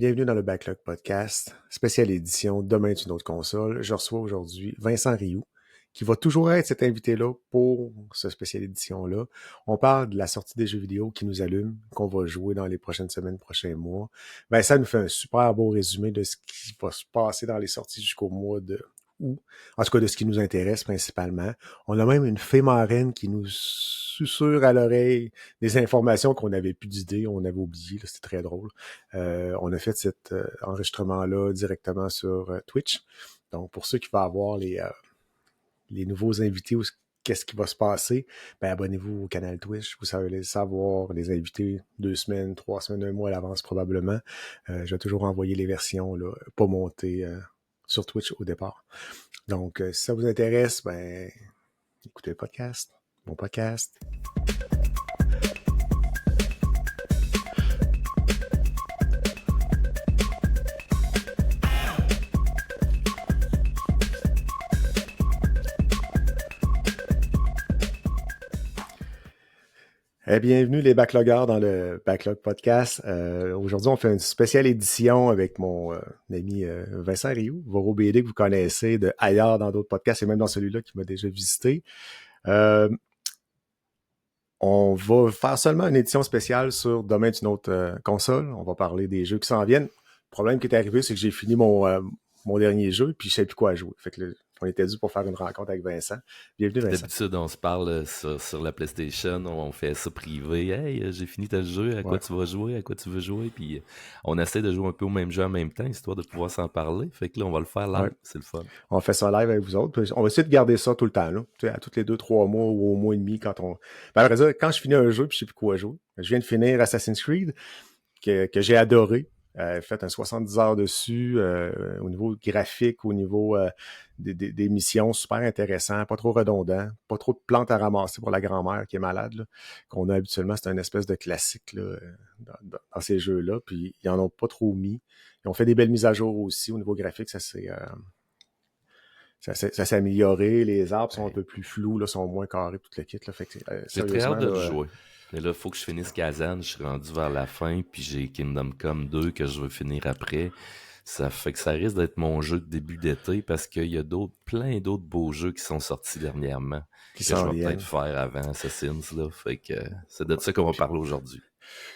Bienvenue dans le Backlog Podcast, spéciale édition Demain est une autre console. Je reçois aujourd'hui Vincent Rioux, qui va toujours être cet invité-là pour cette spéciale édition-là. On parle de la sortie des jeux vidéo qui nous allument, qu'on va jouer dans les prochaines semaines, prochains mois. Vincent nous fait un super beau résumé de ce qui va se passer dans les sorties jusqu'au mois de août, en tout cas de ce qui nous intéresse principalement. On a même une fée marraine qui nous susurre à l'oreille des informations qu'on n'avait plus d'idées, on avait oublié, là, c'était très drôle. On a fait cet enregistrement-là directement sur Twitch. Donc, pour ceux qui vont avoir les nouveaux invités ou qu'est-ce qui va se passer, ben abonnez-vous au canal Twitch. Vous savez savoir les invités 2 semaines, 3 semaines, 1 mois à l'avance probablement. Je vais toujours envoyer les versions là, pas montées sur Twitch au départ. Donc, si ça vous intéresse, ben écoutez le podcast. Mon podcast. Bienvenue les backloggers dans le Backlog Podcast. Aujourd'hui, on fait une spéciale édition avec mon ami Vincent Rioux, Voro BD que vous connaissez de ailleurs dans d'autres podcasts et même dans celui-là qui m'a déjà visité. On va faire seulement une édition spéciale sur Demain est une autre console. On va parler des jeux qui s'en viennent. Le problème qui est arrivé, c'est que j'ai fini mon dernier jeu puis je sais plus quoi jouer. Fait que on était dû pour faire une rencontre avec Vincent. Bienvenue, Vincent. D'habitude, on se parle sur la PlayStation, on fait ça privé. Hey, j'ai fini tel jeu, à quoi tu vas jouer, à quoi tu veux jouer. Puis on essaie de jouer un peu au même jeu en même temps, histoire de pouvoir s'en parler. Fait que là, on va le faire live, c'est le fun. On fait ça live avec vous autres. On va essayer de garder ça tout le temps, là. Tu sais, à tous les 2-3 mois ou au mois et demi, quand on. Ben, après ça, quand je finis un jeu, puis je sais plus quoi jouer. Je viens de finir Assassin's Creed, que j'ai adoré. Fait un 70 heures dessus, au niveau graphique, au niveau des missions, super intéressant, pas trop redondant, pas trop de plantes à ramasser pour la grand-mère qui est malade, là, qu'on a habituellement, c'est une espèce de classique là, dans ces jeux-là, puis ils en ont pas trop mis. Ils ont fait des belles mises à jour aussi au niveau graphique, ça s'est amélioré, les arbres sont un peu plus flous, là, sont moins carrés, tout le kit. Là, fait que, j'ai très hâte de le jouer. Mais là, il faut que je finisse Kazan, je suis rendu vers la fin, puis j'ai Kingdom Come 2 que je veux finir après. Ça fait que ça risque d'être mon jeu de début d'été parce qu'il y a plein d'autres beaux jeux qui sont sortis dernièrement que je vais peut-être faire avant Assassin's. Là. Fait que c'est de ça qu'on va parler aujourd'hui.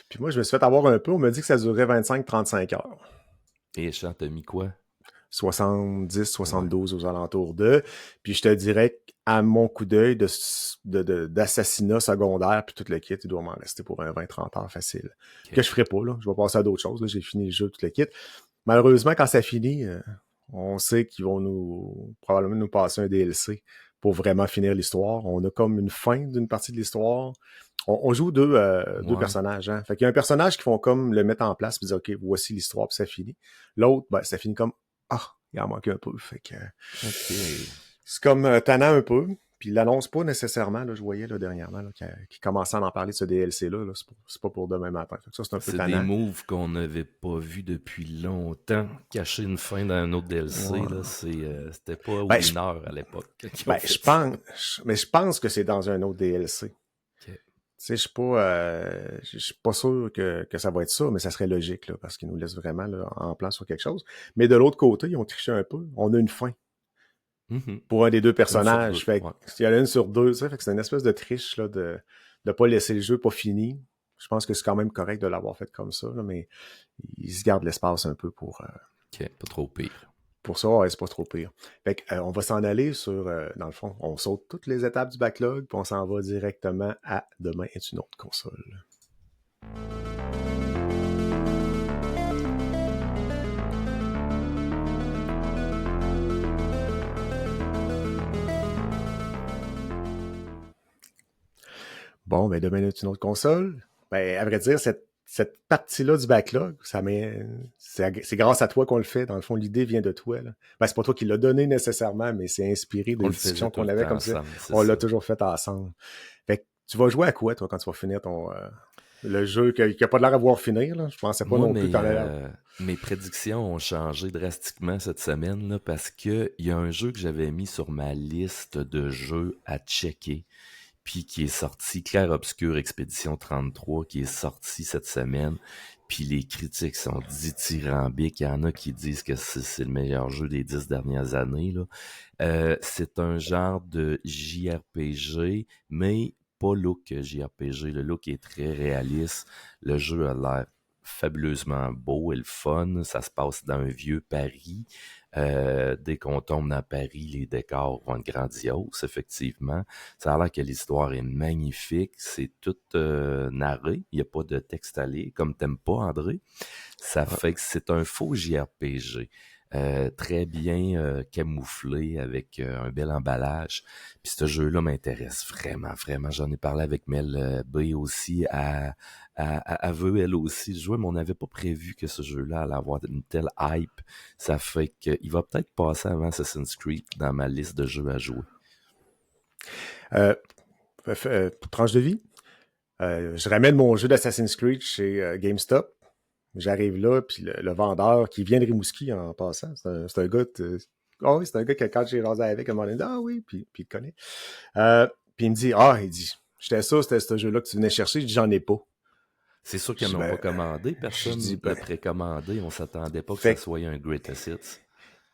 Puis moi, je me suis fait avoir un peu. On m'a dit que ça durait 25-35 heures. Et Chant, t'as mis quoi? 70, 72 aux alentours de. Puis je te dirais qu'à mon coup d'œil d'assassinat secondaire, puis tout le kit, il doit m'en rester pour un 20-30 heures facile. Okay. Que je ferai pas, là. Je vais passer à d'autres choses. Là. J'ai fini le jeu, tout le kit. Malheureusement, quand ça finit, on sait qu'ils vont probablement nous passer un DLC pour vraiment finir l'histoire. On a comme une fin d'une partie de l'histoire. On joue deux personnages. Hein? Fait qu'il y a un personnage qui font comme le mettre en place et dire « OK, voici l'histoire, puis ça finit. » L'autre, ben, ça finit comme « Ah, il en manque un peu. » Fait que c'est comme tannant un peu. Puis il l'annonce pas nécessairement. Là, je voyais là, dernièrement là, qu'il commençait à en parler de ce DLC-là. Là, c'est pas pour demain matin. Fait que ça, c'est un peu tannant. C'est des moves qu'on n'avait pas vus depuis longtemps. Cacher une fin dans un autre DLC, là, c'était pas Winner à l'époque. Je pense que c'est dans un autre DLC. Okay. Tu sais, je suis pas sûr que ça va être ça, mais ça serait logique, là, parce qu'ils nous laissent vraiment là, en plan sur quelque chose. Mais de l'autre côté, ils ont triché un peu. On a une fin. Pour un des deux personnages. Fait il y en a une sur deux, ça fait que c'est une espèce de triche là, de pas laisser le jeu pas fini. Je pense que c'est quand même correct de l'avoir fait comme ça, là, mais ils se gardent l'espace un peu pour... OK, pas trop pire. Pour ça, ouais, c'est pas trop pire. Fait que, on va s'en aller sur... dans le fond, on saute toutes les étapes du backlog, puis on s'en va directement à Demain est une autre console. Bon, ben demain est une autre console. Ben, à vrai dire, cette partie-là du backlog, c'est grâce à toi qu'on le fait. Dans le fond, l'idée vient de toi. Là. Ben, c'est pas toi qui l'as donné nécessairement, mais c'est inspiré des discussions qu'on avait comme ça. On l'a toujours fait ensemble. Fait que tu vas jouer à quoi, toi, quand tu vas finir le jeu qui a pas de l'air à vouloir finir, là? Je pensais pas non plus t'en aller. Mes prédictions ont changé drastiquement cette semaine là, parce que il y a un jeu que j'avais mis sur ma liste de jeux à checker. Puis qui est sorti, Clair Obscur Expédition 33, qui est sorti cette semaine. Puis les critiques sont dithyrambiques. Il y en a qui disent que c'est le meilleur jeu des 10 dernières années, là. C'est un genre de JRPG, mais pas look JRPG. Le look est très réaliste. Le jeu a l'air fabuleusement beau et le fun. Ça se passe dans un vieux Paris. Dès qu'on tombe dans Paris, les décors vont être grandioses, effectivement. Ça a l'air que l'histoire est magnifique. C'est tout narré. Il n'y a pas de texte à lire, comme t'aimes pas, André. Ça Ouais. fait que c'est un faux JRPG. Très bien camouflé avec un bel emballage. Puis ce jeu-là m'intéresse vraiment, vraiment. J'en ai parlé avec Mel B aussi. Elle veut elle aussi jouer, mais on n'avait pas prévu que ce jeu-là allait avoir une telle hype. Ça fait qu'il va peut-être passer avant Assassin's Creed dans ma liste de jeux à jouer. Euh, Tranche de vie. Je ramène mon jeu d'Assassin's Creed chez GameStop. J'arrive là, puis le vendeur qui vient de Rimouski en passant, c'est un gars. Ah oui, c'est un gars que quand j'ai rasé avec, il m'a dit ah oui, puis il te connaît. Puis il me dit j'étais sûr c'était ce jeu-là que tu venais chercher. Je dis j'en ai pas. C'est sûr Je qu'ils dis, n'ont pas commandé. je dis Personne l'a précommandé. On s'attendait pas que ça fait soit un greatest hits.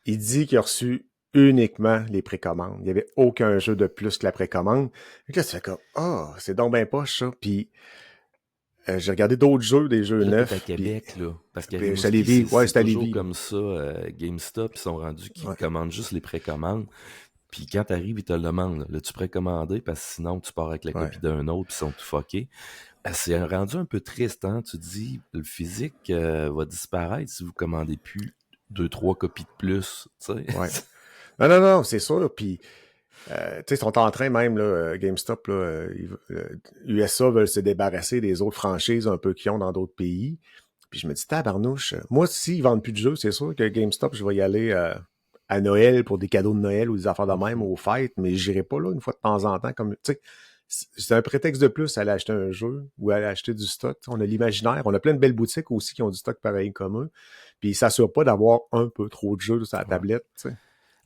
il dit qu'il a reçu uniquement les précommandes. Il n'y avait aucun jeu de plus que la précommande. Et là, tu fais comme c'est donc ben poche ça. Puis j'ai regardé d'autres jeux, des jeux Là, t'es à neufs. Puis Québec, là. Parce qu'à c'est à Rimouski, Lévis. Ouais, c'est c'est à toujours Lévis. comme ça. GameStop, ils sont rendus qu'ils Ouais. commandent juste les précommandes. Puis quand t'arrives, ils te le demandent. L'as-tu précommandé? Parce que sinon, tu pars avec la Ouais. copie d'un autre, puis ils sont tout fuckés. C'est rendu un peu triste, hein? Tu te dis, le physique va disparaître si vous commandez plus 2, 3 copies de plus, tu sais. Ouais. Non, c'est ça. Puis, tu sais, ils sont en train même, là, GameStop, là, USA veulent se débarrasser des autres franchises un peu qu'ils ont dans d'autres pays. Puis je me dis, tabarnouche, moi, s'ils vendent plus de jeux, c'est sûr que GameStop, je vais y aller à Noël pour des cadeaux de Noël ou des affaires de même, aux fêtes, mais j'irai pas là une fois de temps en temps. Comme, tu sais, c'est un prétexte de plus à aller acheter un jeu ou à aller acheter du stock. On a l'imaginaire. On a plein de belles boutiques aussi qui ont du stock pareil comme eux. Puis ils s'assurent pas d'avoir un peu trop de jeux sur la Ouais. tablette, tu sais.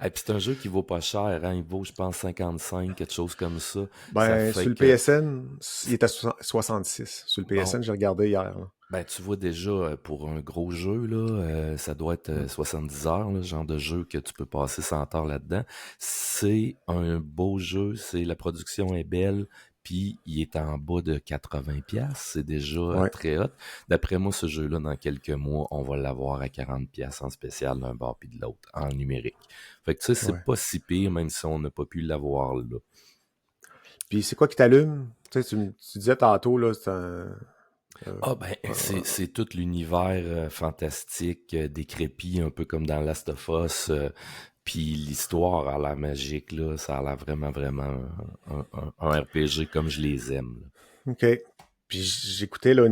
Et puis c'est un jeu qui vaut pas cher, hein? Il vaut, je pense, 55, quelque chose comme ça. Ça Ben, fait sur le que, PSN, il est à 66. Sur le bon, PSN, j'ai regardé hier. Là. ben tu vois déjà, pour un gros jeu, là, ça doit être Mm. 70 heures, là, genre de jeu que tu peux passer 100 heures là-dedans. C'est un beau jeu, la production est belle, puis il est en bas de 80 pièces, c'est déjà Ouais, très hot. D'après moi, ce jeu-là, dans quelques mois, on va l'avoir à 40 pièces en spécial d'un bord puis de l'autre, en numérique. Fait que tu sais, c'est ouais. pas si pire, même si on n'a pas pu l'avoir là. Puis c'est quoi qui t'allume? Tu sais, tu disais tantôt, là, c'est Ah ben, c'est tout l'univers fantastique, décrépit, un peu comme dans Last of Us. Puis l'histoire a l'air magique, là. Ça a l'air vraiment, vraiment un RPG comme je les aime, là. OK. Puis j'écoutais là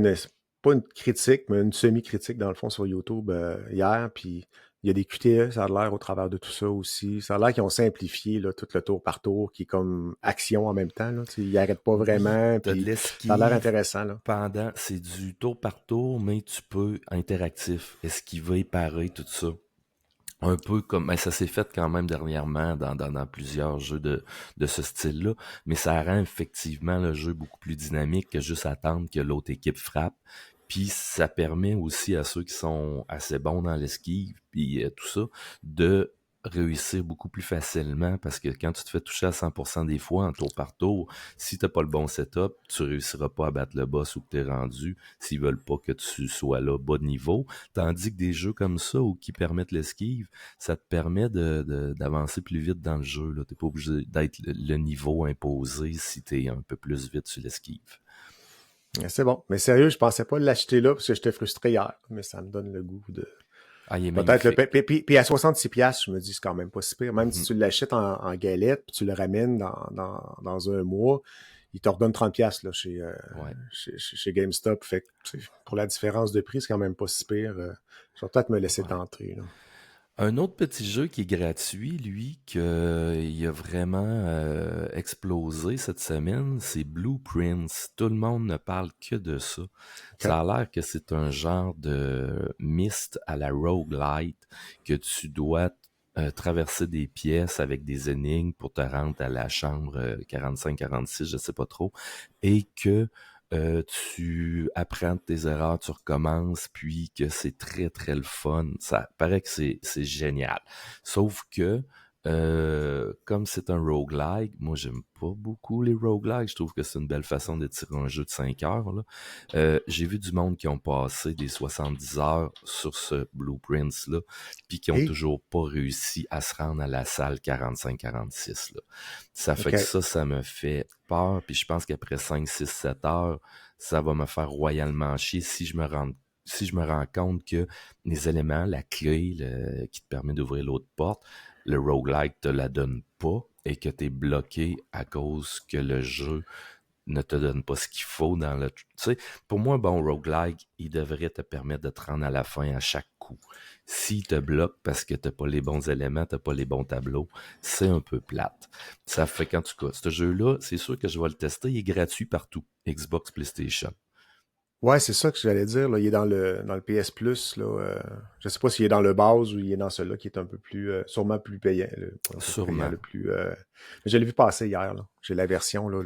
pas une critique, mais une semi-critique dans le fond sur YouTube hier. Puis il y a des QTE, ça a l'air au travers de tout ça aussi. Ça a l'air qu'ils ont simplifié là, tout le tour par tour qui est comme action en même temps. Là. Tu sais, ils n'arrêtent pas Oui, vraiment. t'as de Puis ça a l'air l'esquive intéressant. Là. c'est du tour par tour, mais tu peux interactif, esquiver, parer, tout ça. Un peu comme, ben ça s'est fait quand même dernièrement dans plusieurs jeux de ce style-là, mais ça rend effectivement le jeu beaucoup plus dynamique que juste attendre que l'autre équipe frappe. Puis ça permet aussi à ceux qui sont assez bons dans l'esquive, puis tout ça, de réussir beaucoup plus facilement parce que quand tu te fais toucher à 100% des fois en tour par tour, si t'as pas le bon setup, tu réussiras pas à battre le boss où que t'es rendu s'ils veulent pas que tu sois là bas de niveau. Tandis que des jeux comme ça ou qui permettent l'esquive, ça te permet d'avancer plus vite dans le jeu. Tu n'es pas obligé d'être le niveau imposé si tu es un peu plus vite sur l'esquive. C'est bon. Mais sérieux, je pensais pas l'acheter là parce que j'étais frustré hier. Mais ça me donne le goût de. Ah, il est Peut-être magnifique. puis à 66 piastres, je me dis c'est quand même pas si pire. Même si Mhm. tu l'achètes en galette puis tu le ramènes dans un mois, ils te redonnent 30 piastres là, Ouais. chez GameStop. Fait que, pour la différence de prix, c'est quand même pas si pire. Je vais peut-être me laisser Ouais. tenter. Là. Un autre petit jeu qui est gratuit, lui, qu'il a vraiment explosé cette semaine, c'est Blueprints. Tout le monde ne parle que de ça. OK. Ça a l'air que c'est un genre de Myst à la roguelite, que tu dois traverser des pièces avec des énigmes pour te rendre à la chambre 45-46, je sais pas trop, et que tu apprends de tes erreurs, tu recommences, puis que c'est très, très le fun. Ça paraît que c'est génial. Sauf que, comme c'est un roguelike, moi j'aime pas beaucoup les roguelikes, je trouve que c'est une belle façon de tirer un jeu de 5 heures, là. J'ai vu du monde qui ont passé des 70 heures sur ce Blueprints-là, puis qui ont Hey, toujours pas réussi à se rendre à la salle 45-46, là. Ça fait que OK. ça me fait peur, puis je pense qu'après 5, 6, 7 heures, ça va me faire royalement chier si je me rends compte que les éléments, la clé qui te permet d'ouvrir l'autre porte, le roguelike te la donne pas et que tu es bloqué à cause que le jeu ne te donne pas ce qu'il faut dans le... Tu sais, pour moi, un bon roguelike, il devrait te permettre de te rendre à la fin à chaque coup. S'il te bloque parce que t'as pas les bons éléments, t'as pas les bons tableaux, c'est un peu plate. Ça fait qu'en tout cas, ce jeu-là, c'est sûr que je vais le tester, il est gratuit partout. Xbox, PlayStation. Ouais, c'est ça que j'allais dire. Là. Il est dans le PS Plus. Là, je sais pas s'il est dans le base ou il est dans celui-là qui est un peu plus, sûrement plus payant. Pas le plus payant, Sûrement. le plus. Je l'ai vu passer hier. Là. J'ai la version là,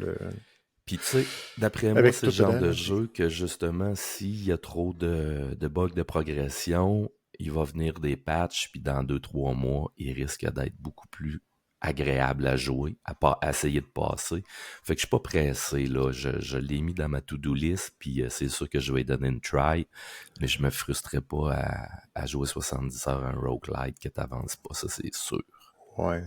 Puis tu sais, d'après moi, avec c'est le tout genre dedans. de Là, puis... jeu que justement, s'il y a trop de bugs de progression, il va venir des patchs, puis dans 2, 3 mois, il risque d'être beaucoup plus agréable à jouer, à essayer de passer. Fait que je suis pas pressé, là. Je l'ai mis dans ma to-do list, puis c'est sûr que je vais lui donner une try, mais je me frustrerai pas à jouer 70 heures à un roguelite que t'avances pas, ça c'est sûr. Ouais.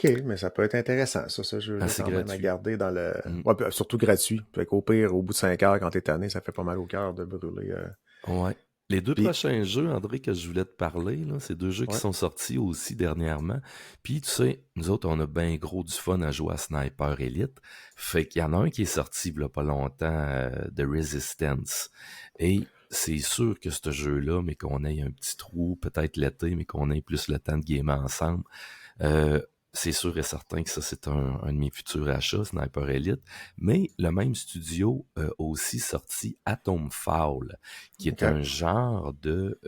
OK, mais ça peut être intéressant, ça, ce Ah, jeu-là, c'est quand même, à gratuit. garder dans le. Mm. Ouais, puis surtout gratuit. Fait qu'au pire, au bout de 5 heures, quand t'es tanné, ça fait pas mal au cœur de brûler. Ouais. Les deux Puis, prochains jeux, André, que je voulais te parler, là, c'est deux jeux qui ouais. sont sortis aussi dernièrement. Puis, tu sais, nous autres, on a bien gros du fun à jouer à Sniper Elite. Fait qu'il y en a un qui est sorti il y a pas longtemps, de Resistance. Et c'est sûr que ce jeu-là, mais qu'on ait un petit trou, peut-être l'été, mais qu'on ait plus le temps de gamer ensemble, euh, c'est sûr et certain que ça, c'est un de mes futurs achats, Sniper Elite. Mais le même studio a aussi sorti Atom Foul, qui est OK. un genre de...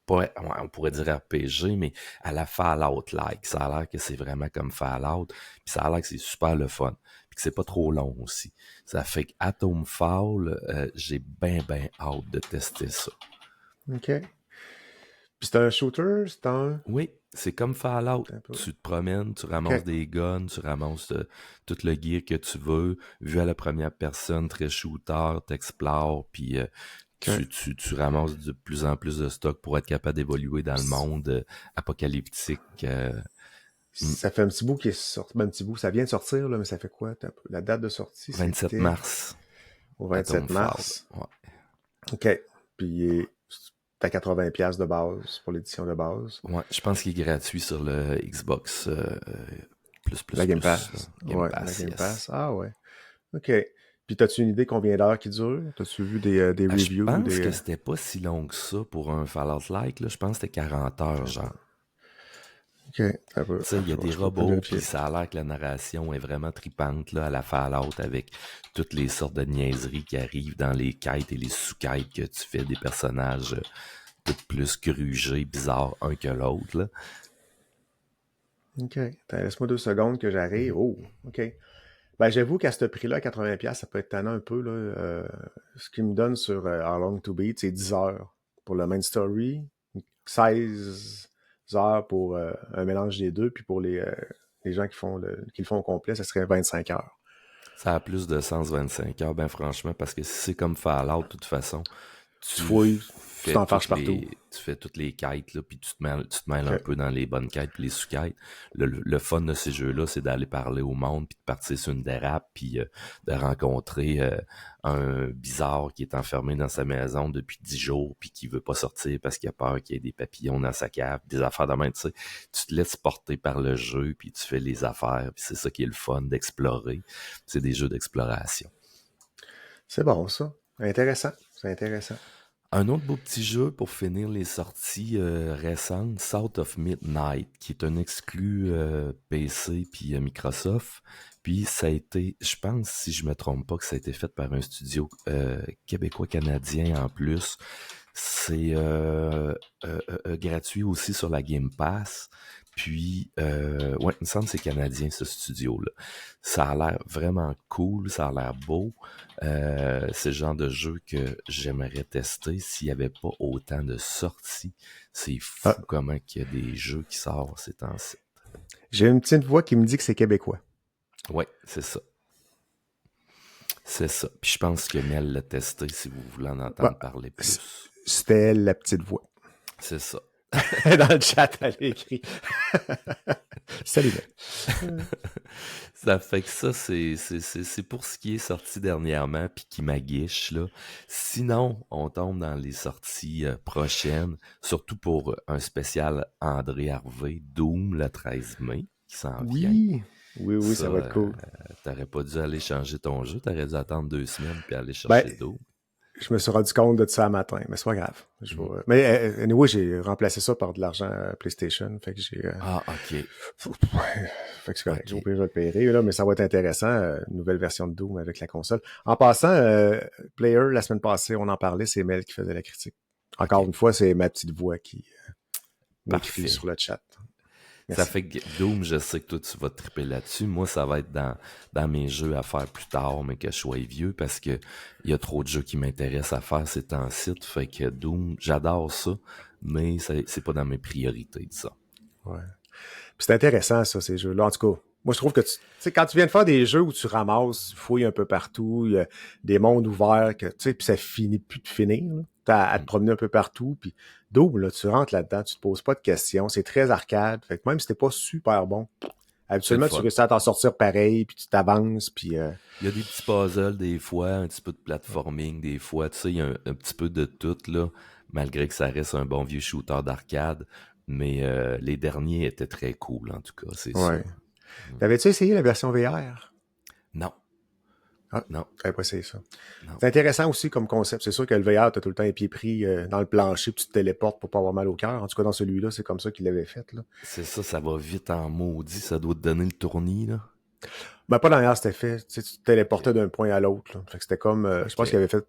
on pourrait dire RPG, mais à la Fallout-like. Ça a l'air que c'est vraiment comme Fallout, puis ça a l'air que c'est super le fun, puis que c'est pas trop long aussi. Ça fait qu'Atom Foul, j'ai ben hâte de tester ça. OK. Puis c'est un shooter, c'est un. Oui, c'est comme Fallout. Un peu. Tu te promènes, tu ramasses OK. des guns, tu ramasses tout le gear que tu veux, vu à la première personne, très shooter, t'explores, puis OK. tu ramasses de plus en plus de stock pour être capable d'évoluer dans le Puis monde apocalyptique. Mm, ça fait un petit bout qui est sorti. Ben, un petit bout, ça vient de sortir, là, mais ça fait quoi? La date de sortie, 27 c'était mars, au Atom 27 Fall. mars. Ouais. OK. Puis t'as 80$ de base pour l'édition de base. Ouais, je pense qu'il est gratuit sur le Xbox La Game là. Pass. Game Ouais, la Pass, Game yes. Pass. Ah ouais. OK. Puis t'as-tu une idée combien d'heures qui dure? T'as-tu vu des Je reviews ou pense des. que c'était pas si long que ça pour un Fallout-like, là. Je pense que c'était 40 heures, Attends un genre. peu. OK. Attends un peu. Tu sais, il y a des Je vais peut-être robots, puis vérifier. ça a l'air que la narration est vraiment tripante là, à la Fallout avec toutes les sortes de niaiseries qui arrivent dans les quêtes et les sous-quêtes que tu fais des personnages tout plus grugés, bizarres un que l'autre. Là. OK. Attends, laisse-moi 2 secondes que j'arrive. Mhm. Oh, OK. Ben, j'avoue qu'à ce prix-là, 80$, ça peut être tannant un peu, là. Ce qu'il me donne sur How Long to Beat, c'est 10 heures pour le main story, 16 heures pour un mélange des deux, puis pour les gens qui le font au complet, ça serait 25 heures. Ça a plus de sens 25 heures, ben franchement, parce que si c'est comme Fallout, de toute façon, Tu fouilles, tu t'en fâches partout. tu fais toutes les quêtes, là, puis tu te mêles un OK. peu dans les bonnes quêtes puis les sous-quêtes. Le fun de ces jeux-là, c'est d'aller parler au monde, puis de partir sur une dérape, puis de rencontrer un bizarre qui est enfermé dans sa maison depuis 10 jours, puis qui veut pas sortir parce qu'il a peur qu'il y ait des papillons dans sa cave, des affaires de même, tu sais. Tu te laisses porter par le jeu, puis tu fais les affaires, puis c'est ça qui est le fun d'explorer. C'est des jeux d'exploration. C'est bon, ça. Intéressant. C'est intéressant. Un autre beau petit jeu pour finir les sorties récentes, South of Midnight, qui est un exclu PC puis Microsoft. Puis ça a été, je pense, si je me trompe pas, que ça a été fait par un studio québécois-canadien en plus. C'est gratuit aussi sur la Game Pass. Puis, ouais, il me semble que c'est canadien, ce studio-là. Ça a l'air vraiment cool, ça a l'air beau. C'est le genre de jeu que j'aimerais tester s'il n'y avait pas autant de sorties. C'est Ah, fou comment il y a des jeux qui sortent ces temps-ci. j'ai une petite voix qui me dit que c'est québécois. Ouais, c'est ça. C'est ça. Puis je pense que Mel l'a testé si vous voulez en entendre Bah, parler plus. c'était elle, la petite voix. C'est ça. Dans le chat, elle a écrit. Salut, Mel. Ça fait que ça, c'est pour ce qui est sorti dernièrement puis qui m'aguiche, là. Sinon, on tombe dans les sorties prochaines, surtout pour un spécial André Harvey, Doom, le 13 mai, qui s'en vient. Oui, oui, Ça, ça va être cool. t'aurais pas dû aller changer ton jeu, t'aurais dû attendre 2 semaines puis aller Ben, chercher Doom. je me suis rendu compte de ça un matin, mais c'est pas grave. Mm. Mais anyway, j'ai remplacé ça par de l'argent PlayStation. Fait que j'ai. Ah, ok. Ouais, fait que c'est correct. Ok. Au pire, je vais le payer, là, mais ça va être intéressant. Une nouvelle version de Doom avec la console. En passant, Player, la semaine passée, on en parlait, c'est Mel qui faisait la critique. Encore Ok. une fois, c'est ma petite voix qui m'écrit Parfait. sur le chat. Ça Merci. fait que Doom, je sais que toi, tu vas triper là-dessus. Moi, ça va être dans mes jeux à faire plus tard, mais que je sois vieux, parce que il y a trop de jeux qui m'intéressent à faire ces temps-ci. Fait que Doom, j'adore ça, mais c'est pas dans mes priorités, ça. Ouais. Puis c'est intéressant, ça, ces jeux-là. En tout cas, moi, je trouve que tu sais, quand tu viens de faire des jeux où tu ramasses, tu fouilles un peu partout, il y a des mondes ouverts, que, tu sais, puis ça finit plus de finir, là. T'as à te Mm. promener un peu partout, puis Doom, là, tu rentres là-dedans, tu te poses pas de questions, c'est très arcade, fait que même si t'es pas super bon, C'est le habituellement, tu fun. réussis à t'en sortir pareil, puis tu t'avances, puis Il y a des petits puzzles des fois, un petit peu de platforming des fois, tu sais, il y a un petit peu de tout, là, malgré que ça reste un bon vieux shooter d'arcade. Mais les derniers étaient très cool, en tout cas, c'est ouais. sûr. Mm. T'avais-tu essayé la version VR? Non, Ah, non, j'avais pas essayé ça. non. C'est intéressant aussi comme concept. C'est sûr que le VR, t'as tout le temps les pieds pris dans le plancher, puis tu te téléportes pour pas avoir mal au cœur. En tout cas, dans celui-là, c'est comme ça qu'il l'avait fait, là. C'est ça, ça va vite en maudit, ça doit te donner le tournis, là. Ben, pas dans l'air, c'était fait. Tu sais, tu te Ok, téléportais d'un point à l'autre, là. Fait que c'était comme, je pense ok. qu'il avait fait.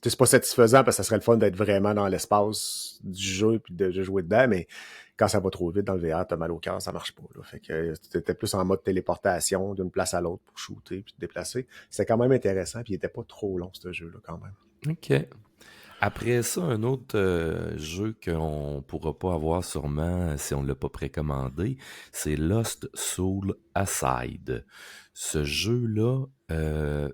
Tu sais, c'est pas satisfaisant parce que ça serait le fun d'être vraiment dans l'espace du jeu puis de jouer dedans, mais quand ça va trop vite dans le VR, t'as mal au cœur, ça marche pas, là. Fait que t'étais plus en mode téléportation d'une place à l'autre pour shooter puis te déplacer. C'était quand même intéressant puis il était pas trop long, ce jeu-là, quand même. Ok. Après ça, un autre jeu qu'on pourra pas avoir sûrement si on l'a pas précommandé, c'est Lost Soul Aside. Ce jeu-là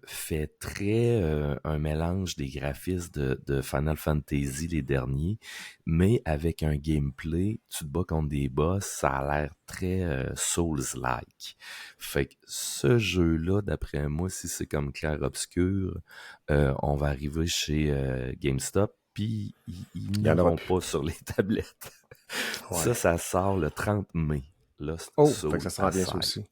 fait très un mélange des graphismes de Final Fantasy les derniers, mais avec un gameplay, tu te bats contre des boss, ça a l'air très Souls-like. Fait que ce jeu-là, d'après moi, si c'est comme clair-obscur, on va arriver chez GameStop, puis ils Il y en aura n'auront plus. pas sur les tablettes. Ouais. Ça sort le 30 mai. Lost Oh, fait que Soul ça sent bien ça Aside. aussi.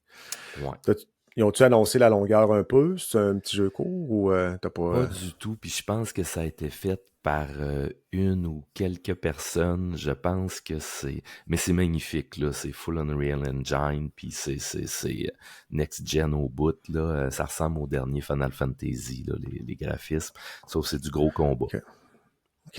Ouais. Ils ont-tu annoncé la longueur un peu? C'est un petit jeu court ou t'as pas. Pas du tout, puis je pense que ça a été fait par une ou quelques personnes. Je pense que c'est... Mais c'est magnifique, là. C'est full Unreal Engine, puis c'est next gen au bout, là. Ça ressemble au dernier Final Fantasy, là, les graphismes. Sauf que c'est du gros combat. OK. OK.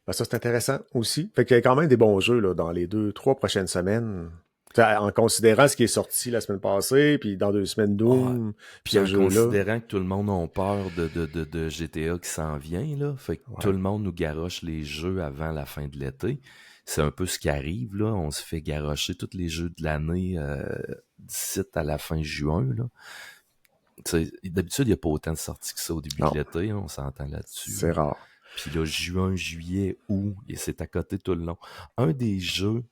Ben, ça, c'est intéressant aussi. Fait qu'il y a quand même des bons jeux là, dans les 2, 3 prochaines semaines. T'sais, en considérant ce qui est sorti la semaine passée, puis dans 2 semaines Ah, Doom, puis puis ce en jeu-là. considérant que tout le monde a peur de GTA qui s'en vient, là, fait que tout Ouais. le monde nous garoche les jeux avant la fin de l'été. C'est un peu ce qui arrive, là. On se fait garrocher tous les jeux de l'année d'ici à la fin juin, là. Tu sais, d'habitude, il n'y a pas autant de sorties que ça au début de Non, l'été, hein, on s'entend là-dessus, c'est là. rare. Puis là, juin, juillet, août, et c'est à côté tout le long. Un des jeux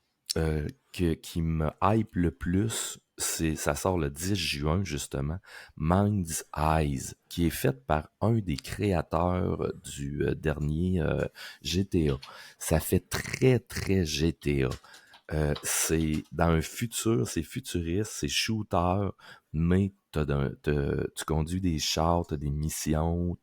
qui me hype le plus, ça sort le 10 juin, justement, Mind's Eyes, qui est fait par un des créateurs du dernier GTA. Ça fait très, très GTA. C'est dans un futur, c'est futuriste, c'est shooter, mais tu conduis des chars, t'as des missions,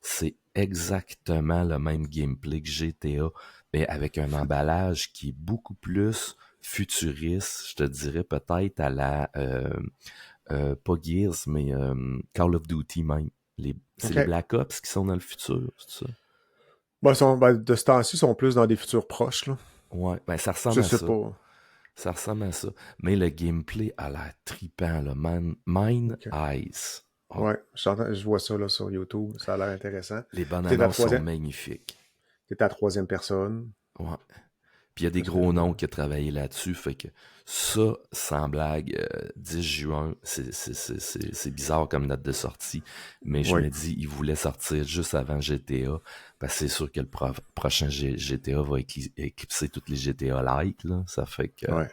c'est exactement le même gameplay que GTA, mais avec un emballage qui est beaucoup plus futuriste, je te dirais peut-être à la pas Gears, mais Call of Duty même. C'est les OK. Black Ops qui sont dans le futur, c'est ça? Ben, de ce temps-ci, ils sont plus dans des futurs proches, là. Ouais, ben ça Je ressemble à sais ça. pas. Ça ressemble à ça. Mais le gameplay a l'air trippant, là. Mine OK. Eyes. Oh, Ouais, je vois ça là, sur YouTube. Ça a l'air intéressant. les bandes Puis annonces sont magnifiques. t'es à troisième personne. Ouais. Puis il y a des C'est ce que je gros vois. noms qui ont travaillé là-dessus. Fait que ça, sans blague, 10 juin, c'est bizarre comme date de sortie. Mais je Oui. me dis, ils voulaient sortir juste avant GTA. Parce que c'est sûr que le prochain GTA va éclipser toutes les GTA Lite, là. Ça fait que. Ouais.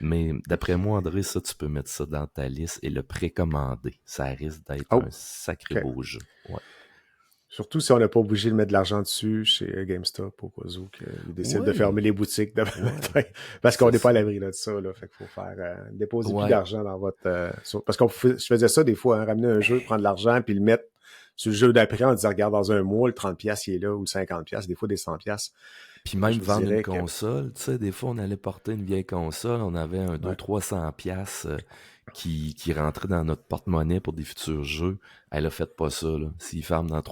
Mais d'après moi, André, ça, tu peux mettre ça dans ta liste et le précommander. Ça risque d'être un Oh, sacré OK. beau jeu. Ouais. Surtout si on n'a pas obligé de mettre de l'argent dessus chez GameStop au cas où qu'ils décident de Ouais. fermer les boutiques demain Ouais. matin. Parce qu'on C'est n'est pas à ça. l'abri là, de ça. Là. Fait qu'il faut faire déposer plus Ouais. d'argent dans votre. Parce je faisais ça des fois, hein, ramener un jeu, prendre de l'argent, puis le mettre sur le jeu d'après en disant regarde, dans un mois, le 30$, il est là, ou le 50$, des fois des 100$. Puis Mais même je vous vendre une dirais que. console, tu sais, des fois, on allait porter une vieille console, on avait un Ouais. 200-300$ qui rentrait dans notre porte-monnaie pour des futurs jeux. Elle a fait pas ça, là. S'ils ferment Non.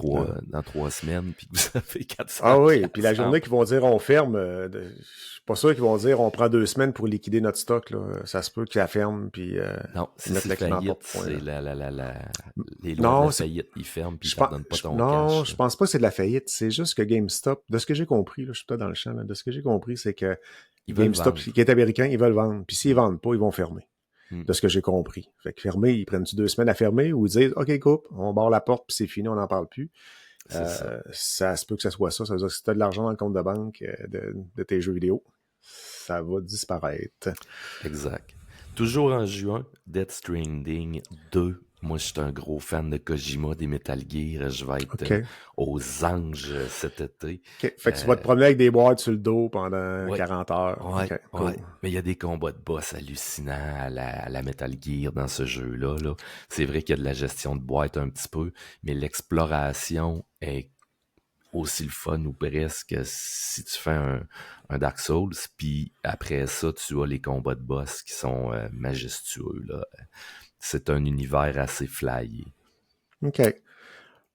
dans 3 semaines, puis que vous avez Ah oui, puis la 400$ journée qu'ils vont dire on ferme, je suis pas sûr qu'ils vont dire on prend 2 semaines pour liquider notre stock. Là. Ça se peut qu'ils la ferment puis Non, ils si mettent c'est la clé dans le faillite, porte-point. c'est Là. les lois de la Non, faillite. Ils ferment puis ils je ne pense, redonnent pas ton non, cash, je là. pense pas que c'est de la faillite. C'est juste que GameStop, de ce que j'ai compris, là, je suis pas dans le champ, là, de ce que j'ai compris, c'est que Ils veulent GameStop, vendre. qui est américain, ils veulent vendre. Puis s'ils Hmm. vendent pas, ils vont fermer. Hmm. De ce que j'ai compris. Fait que fermer, ils prennent 2 semaines à fermer ou ils disent OK, coupe, on barre la porte puis c'est fini, on n'en parle plus. C'est ça. Ça se peut que ça soit ça. Ça veut dire que si tu as de l'argent dans le compte de banque de tes jeux vidéo, ça va disparaître. Exact. Toujours en juin, Death Stranding 2. Moi, je suis un gros fan de Kojima, des Metal Gear. Je vais être OK. aux anges cet été. OK. Fait que tu vas te Euh, promener avec des boîtes sur le dos pendant ouais, 40 heures. ouais, OK, cool. ouais. Mais il y a des combats de boss hallucinants à la Metal Gear dans ce jeu-là, là. C'est vrai qu'il y a de la gestion de boîte un petit peu, mais l'exploration est aussi le fun ou presque si tu fais un Dark Souls, puis après ça, tu as les combats de boss qui sont majestueux, là. C'est un univers assez flyé. OK.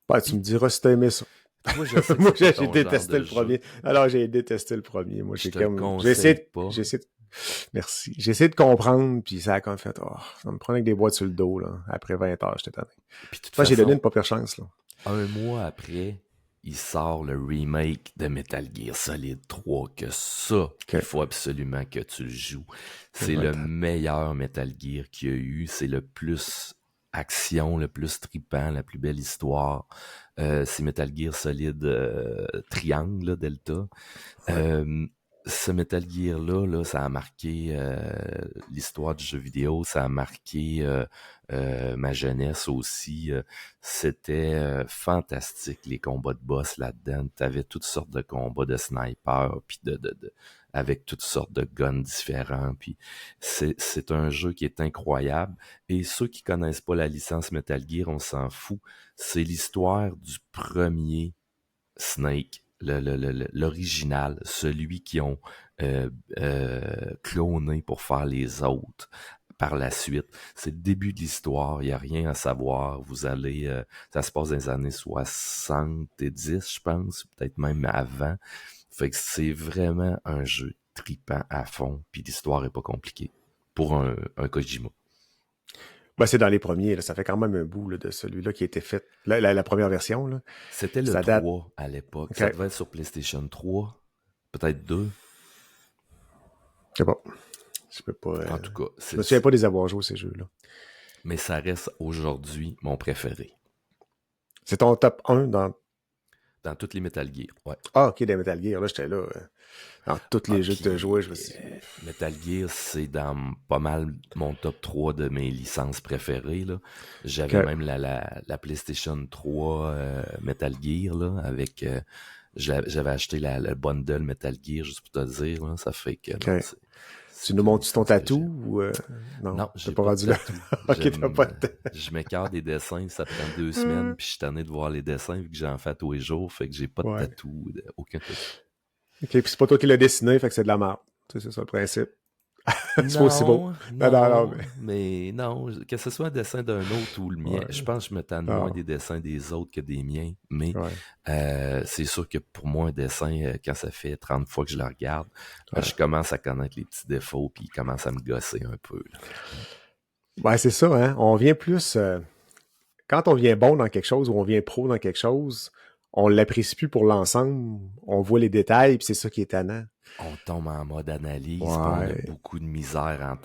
Ben, tu Puis, me diras si t'as aimé ça. toi, je sais que Moi, c'est pas j'ai ton genre détesté de le jeu. premier. Alors, j'ai détesté le premier. Moi, Je j'ai te le comme. conseille pas. Merci. J'ai essayé de comprendre, puis ça a comme fait. Oh, ça me prenait avec des boîtes sur le dos, là. Après 20 heures, j'étais tanné. Puis, de toute Moi, j'ai donné façon, une pas pire chance, là. un mois après, il sort le remake de Metal Gear Solid 3, que ça, OK. il faut absolument que tu le joues. C'est Ouais. le meilleur Metal Gear qu'il y a eu. C'est le plus action, le plus trippant, la plus belle histoire. C'est Metal Gear Solid Triangle, là, Delta. Ouais. Ce Metal Gear-là, là, ça a marqué l'histoire du jeu vidéo, ça a marqué ma jeunesse aussi. C'était fantastique, les combats de boss là-dedans. T'avais toutes sortes de combats de sniper, puis avec toutes sortes de guns différents. Puis c'est un jeu qui est incroyable. Et ceux qui connaissent pas la licence Metal Gear, on s'en fout. C'est l'histoire du premier Snake, l'original, celui qui ont cloné pour faire les autres par la suite. C'est le début de l'histoire, il n'y a rien à savoir. Vous allez, ça se passe dans les années 70, je pense, peut-être même avant. Fait que c'est vraiment un jeu tripant à fond, puis l'histoire est pas compliquée pour un Kojima. Ben, c'est dans les premiers, là. Ça fait quand même un bout là, de celui-là qui a été fait. La première version, là. C'était le Ça date. 3 à l'époque. OK. Ça devait être sur PlayStation 3, peut-être 2. C'est bon. Je peux pas. En tout cas, Je me souviens pas des avoir joué ces jeux-là. mais ça reste aujourd'hui mon préféré. C'est ton top 1 dans. Dans toutes les Metal Gear, ouais. Ah, ok, des Metal Gear. Là, j'étais là. Dans tous les jeux que Ok, tu as joués, je me suis dit. Metal Gear, c'est dans pas mal mon top 3 de mes licences préférées, là. J'avais Que... même la PlayStation 3 Metal Gear, là, avec... j'avais acheté le bundle Metal Gear, juste pour te le dire, là. Ça fait que... Non, Okay. Tu nous montres ton tatou ou non, non, t'as j'ai pas pas rendu de là. tatou. Ok, t'as pas de tatou. Je m'écarte des dessins, ça prend 2 semaines, puis je suis tanné de voir les dessins vu que j'en fais tous les jours, fait que j'ai pas de Ouais. tatou, aucun tatou. Ok, puis c'est pas toi qui l'as dessiné, fait que c'est de la merde. Tu sais, c'est ça le principe. C'est pas aussi beau. Non, Non, non, non, non, mais non, que ce soit un dessin d'un autre ou le mien, je ouais. pense que je me tanne moins Non, des dessins des autres que des miens, mais ouais, c'est sûr que pour moi, un dessin, quand ça fait 30 fois que je le regarde, je ouais. commence à connaître les petits défauts, puis il commence à me gosser un peu, là. Ouais, c'est ça, hein. On vient plus. Quand on vient bon dans quelque chose ou on vient pro dans quelque chose, on l'apprécie plus pour l'ensemble. On voit les détails, puis c'est ça qui est tannant. On tombe en mode analyse, puis on a Ouais, beaucoup de misère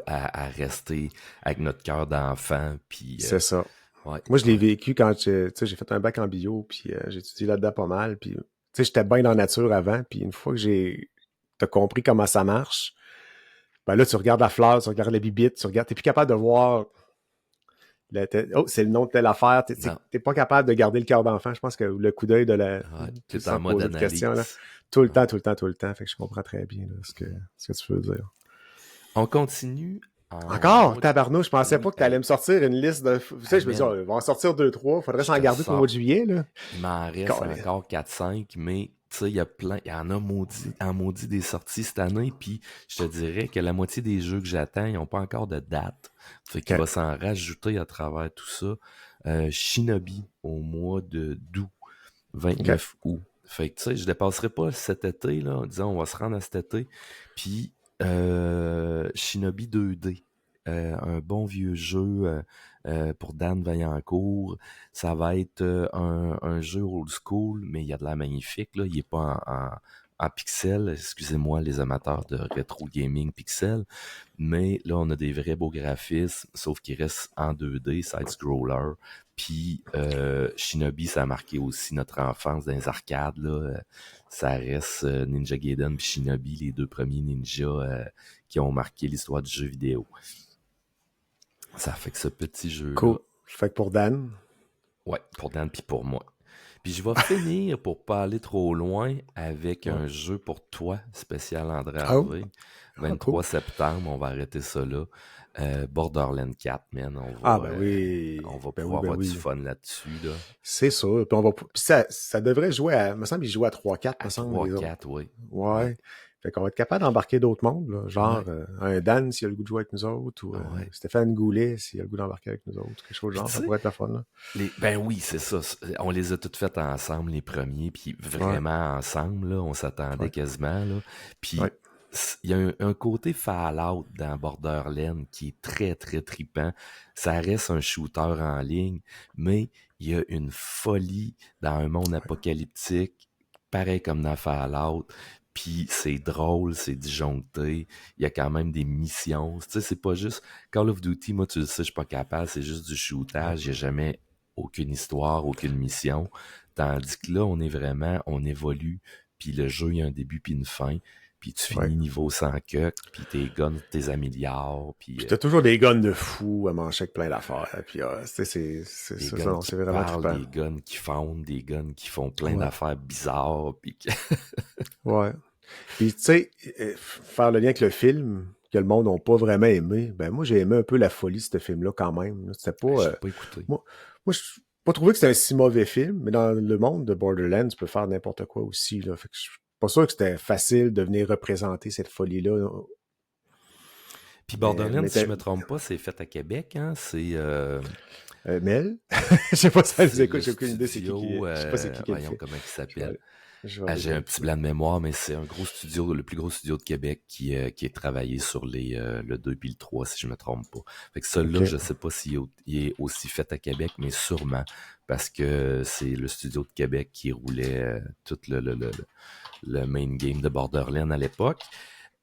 à rester avec notre cœur d'enfant, puis c'est ça. ouais, Moi, je l'ai ouais. vécu quand tu sais, j'ai fait un bac en bio, puis j'ai étudié là-dedans pas mal. Puis, tu sais, j'étais bien dans la nature avant, puis une fois que t'as compris comment ça marche, ben là, tu regardes la fleur, tu regardes la bibite, t'es plus capable de voir, oh, c'est le nom de telle affaire, Non, t'es pas capable de garder le cœur d'enfant. Je pense que le coup d'œil ouais, tu tout en sans mode poser de questions, là, analyse. tout le Ouais. temps, tout le temps, tout le temps. Fait que je comprends très bien là, ce que tu veux dire. On continue en Encore, mois de... tabarnouche, je pensais pas Oui, que t'allais me sortir une liste de. Tu sais, hey je me dis, man, oh, il va en sortir deux, trois, faudrait je s'en te garder pour le mois de sors. juillet, là. Il m'en reste encore 4-5, mais tu sais, il y a plein, il y en a maudit des sorties cette année, puis je te dirais que la moitié des jeux que j'attends, ils n'ont pas encore de date. Fait qu'il OK. va s'en rajouter à travers tout ça. Shinobi au mois de d'août, OK. 29 août. Fait que tu sais, je dépasserai pas cet été, là, disons, on va se rendre à cet été. Puis Shinobi 2D. Un bon vieux jeu pour Dan Vaillancourt. Ça va être un jeu old school, mais il y a de la magnifique. Là. Il n'est pas en pixel. Excusez-moi les amateurs de rétro gaming pixel. Mais là, on a des vrais beaux graphismes, sauf qu'il reste en 2D, side-scroller. Puis Shinobi, ça a marqué aussi notre enfance dans les arcades. Là. Ça reste Ninja Gaiden et Shinobi, les deux premiers ninjas qui ont marqué l'histoire du jeu vidéo. Ça fait que ce petit jeu-là, Cool. Fait que pour Dan. ouais, pour Dan puis pour moi. Puis je vais finir, pour pas aller trop loin, avec Ouais. un jeu pour toi, spécial André Oh. Harvey. Ah, cool. 23 septembre, on va arrêter ça là. Borderlands 4, man, Ah, ben oui. on va Ben oui, pouvoir ben avoir du oui. fun là-dessus, là. C'est ça. Puis ça devrait jouer à. Me semble qu'il joue à 3-4, me À semble, les autres. 3-4, oui. Ouais, Ouais. Fait qu'on va être capable d'embarquer d'autres mondes, là. Genre ouais, un Dan s'il a le goût de jouer avec nous autres, ou ouais. Stéphane Goulet s'il a le goût d'embarquer avec nous autres. Quelque chose de Puis genre. tu Ça sais, pourrait être la fun, là. ben oui, c'est ça. On les a toutes faites ensemble, les premiers, puis Ouais. vraiment ensemble, là. On s'attendait Ouais. quasiment, là. Ouais. Puis il y a un côté Fallout dans Borderlands qui est très, très tripant. Ça reste un shooter en ligne, mais il y a une folie dans un monde Ouais. apocalyptique, pareil comme dans Fallout. Puis c'est drôle, c'est disjoncté. Il y a quand même des missions. Tu sais, c'est pas juste Call of Duty, moi, tu le sais, je suis pas capable. C'est juste du Ouais. shootage. Il n'y a jamais aucune histoire, aucune mission. Tandis que là, on évolue. Puis le jeu, il y a un début puis une fin. Puis tu Ouais. finis niveau 100 cuck. Puis tes guns, tes améliores. Puis Puis t'as toujours des guns de fou à manger avec plein d'affaires. Puis c'est des ça, guns non, qui c'est vraiment parlent, trippant. des guns qui fondent, des guns qui font plein Ouais. d'affaires bizarres. Puis Ouais. Puis tu sais, faire le lien avec le film que le monde n'a pas vraiment aimé, ben moi j'ai aimé un peu la folie de ce film-là quand même, là. C'était pas. je l'ai pas écouté. Moi je pas trouvé que c'était un si mauvais film, mais dans le monde de Borderlands, tu peux faire n'importe quoi aussi, là. Fait que je suis pas sûr que c'était facile de venir représenter cette folie-là. Puis Mais, Borderlands, mais si je me trompe pas, c'est fait à Québec, hein? Mel? Je sais pas si elle nous C'est écoute, le j'ai aucune idée c'est qui. studio, Je sais pas c'est qui le voyons fait. comment il Je vais, s'appelle. je vais Ah, aller j'ai un petit vérifier. blanc de mémoire, mais c'est un gros studio, le plus gros studio de Québec qui est travaillé sur le 2 puis le 3, si je me trompe pas. Fait que OK. celui-là, je sais pas s'il il est aussi fait à Québec, mais sûrement, parce que c'est le studio de Québec qui roulait tout le main game de Borderlands à l'époque.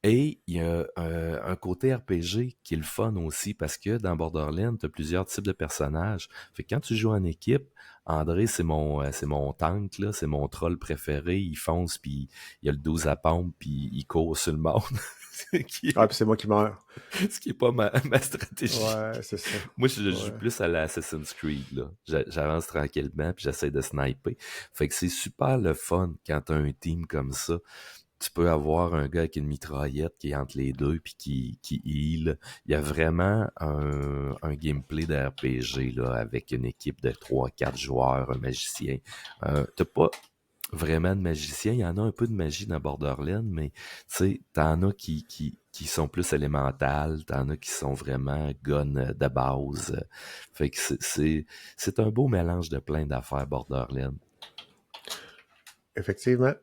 Et il y a un côté RPG qui est le fun aussi parce que dans Borderlands, tu as plusieurs types de personnages. Fait que quand tu joues en équipe, André, c'est mon tank, là, c'est mon troll préféré. Il fonce, puis il a le 12 à pompe, puis il court sur le monde. Ce qui Ah, est, puis c'est moi qui meurs. ce qui est pas ma stratégie. Ouais, c'est ça. Moi, je joue Ouais. plus à l'Assassin's Creed, là. J'avance tranquillement, puis j'essaie de sniper. Fait que c'est super le fun quand t'as un team comme ça. Tu peux avoir un gars avec une mitraillette qui est entre les deux puis qui heal. Il y a vraiment un gameplay de RPG là, avec une équipe de 3-4 joueurs, un magicien. T'as pas vraiment de magicien, il y en a un peu de magie dans Borderlands, mais tu sais, t'en as qui qui sont plus élémentales, t'en as qui sont vraiment gun de base. Fait que c'est un beau mélange de plein d'affaires Borderlands. Effectivement.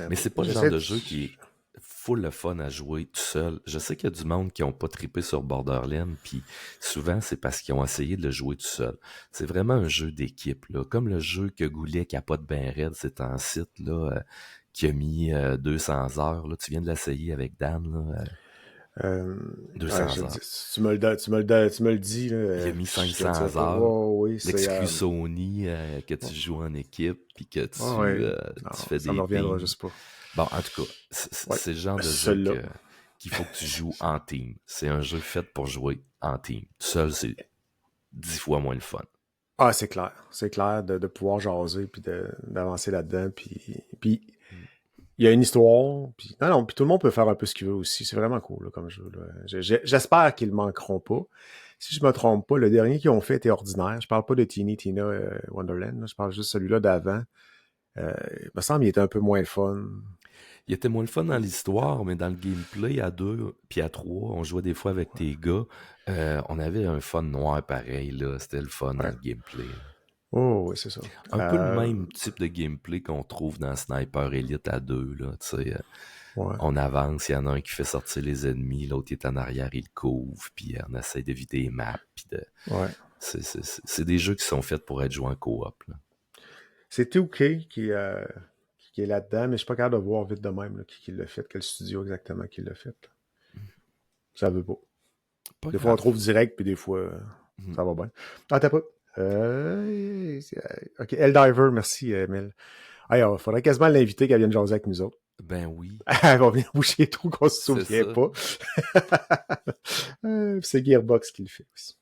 Mais c'est pas le genre de jeu qui est full le fun à jouer tout seul. Je sais qu'il y a du monde qui ont pas trippé sur Borderlands, puis souvent c'est parce qu'ils ont essayé de le jouer tout seul. C'est vraiment un jeu d'équipe, là. Comme le jeu que Goulet capote ben raide, c'est un site là, qui a mis 200 heures. Là. Tu viens de l'essayer avec Dan, là. 200 heures. Tu me le dis. Là, il a mis 500 heures. Oh, oui, l'exclu Sony, que tu joues en équipe, puis que tu fais ça des me reviendra pings. juste pas. Bon, en tout cas, c'est le genre de jeu qu'il faut que tu joues en team. C'est un jeu fait pour jouer en team. Tout seul, c'est 10 fois moins le fun. Ah, c'est clair. C'est clair de pouvoir jaser puis d'avancer là-dedans. Puis il y a une histoire. Puis puis tout le monde peut faire un peu ce qu'il veut aussi. C'est vraiment cool là, comme jeu. Là. J'espère qu'ils ne manqueront pas. Si je me trompe pas, le dernier qu'ils ont fait était ordinaire. Je parle pas de Teeny Tina Wonderland. Là. Je parle juste de celui-là d'avant. Il me semble qu'il était un peu moins fun. Il était moins le fun dans l'histoire, mais dans le gameplay, à 2 puis à 3, on jouait des fois avec tes gars. On avait un fun noir pareil, là. C'était le fun dans le gameplay. Oh, oui, c'est ça. Un peu le même type de gameplay qu'on trouve dans Sniper Elite à 2, là. Tu sais, on avance, il y en a un qui fait sortir les ennemis, l'autre est en arrière, il couvre, puis on essaie d'éviter les maps. Puis c'est des jeux qui sont faits pour être joués en coop, là. C'est 2K qui est là-dedans, mais je suis pas capable de voir vite de même là, qui l'a fait, quel studio exactement qui l'a fait. Ça veut pas. Des fois, on trouve direct, puis des fois, ça va bien. Ah, t'as pas. OK, Helldiver, merci, Mel. Il faudrait quasiment l'inviter qu'elle vienne jaser avec nous autres. Ben oui. Elle va venir boucher tout qu'on se souvient pas. C'est Gearbox qui le fait aussi.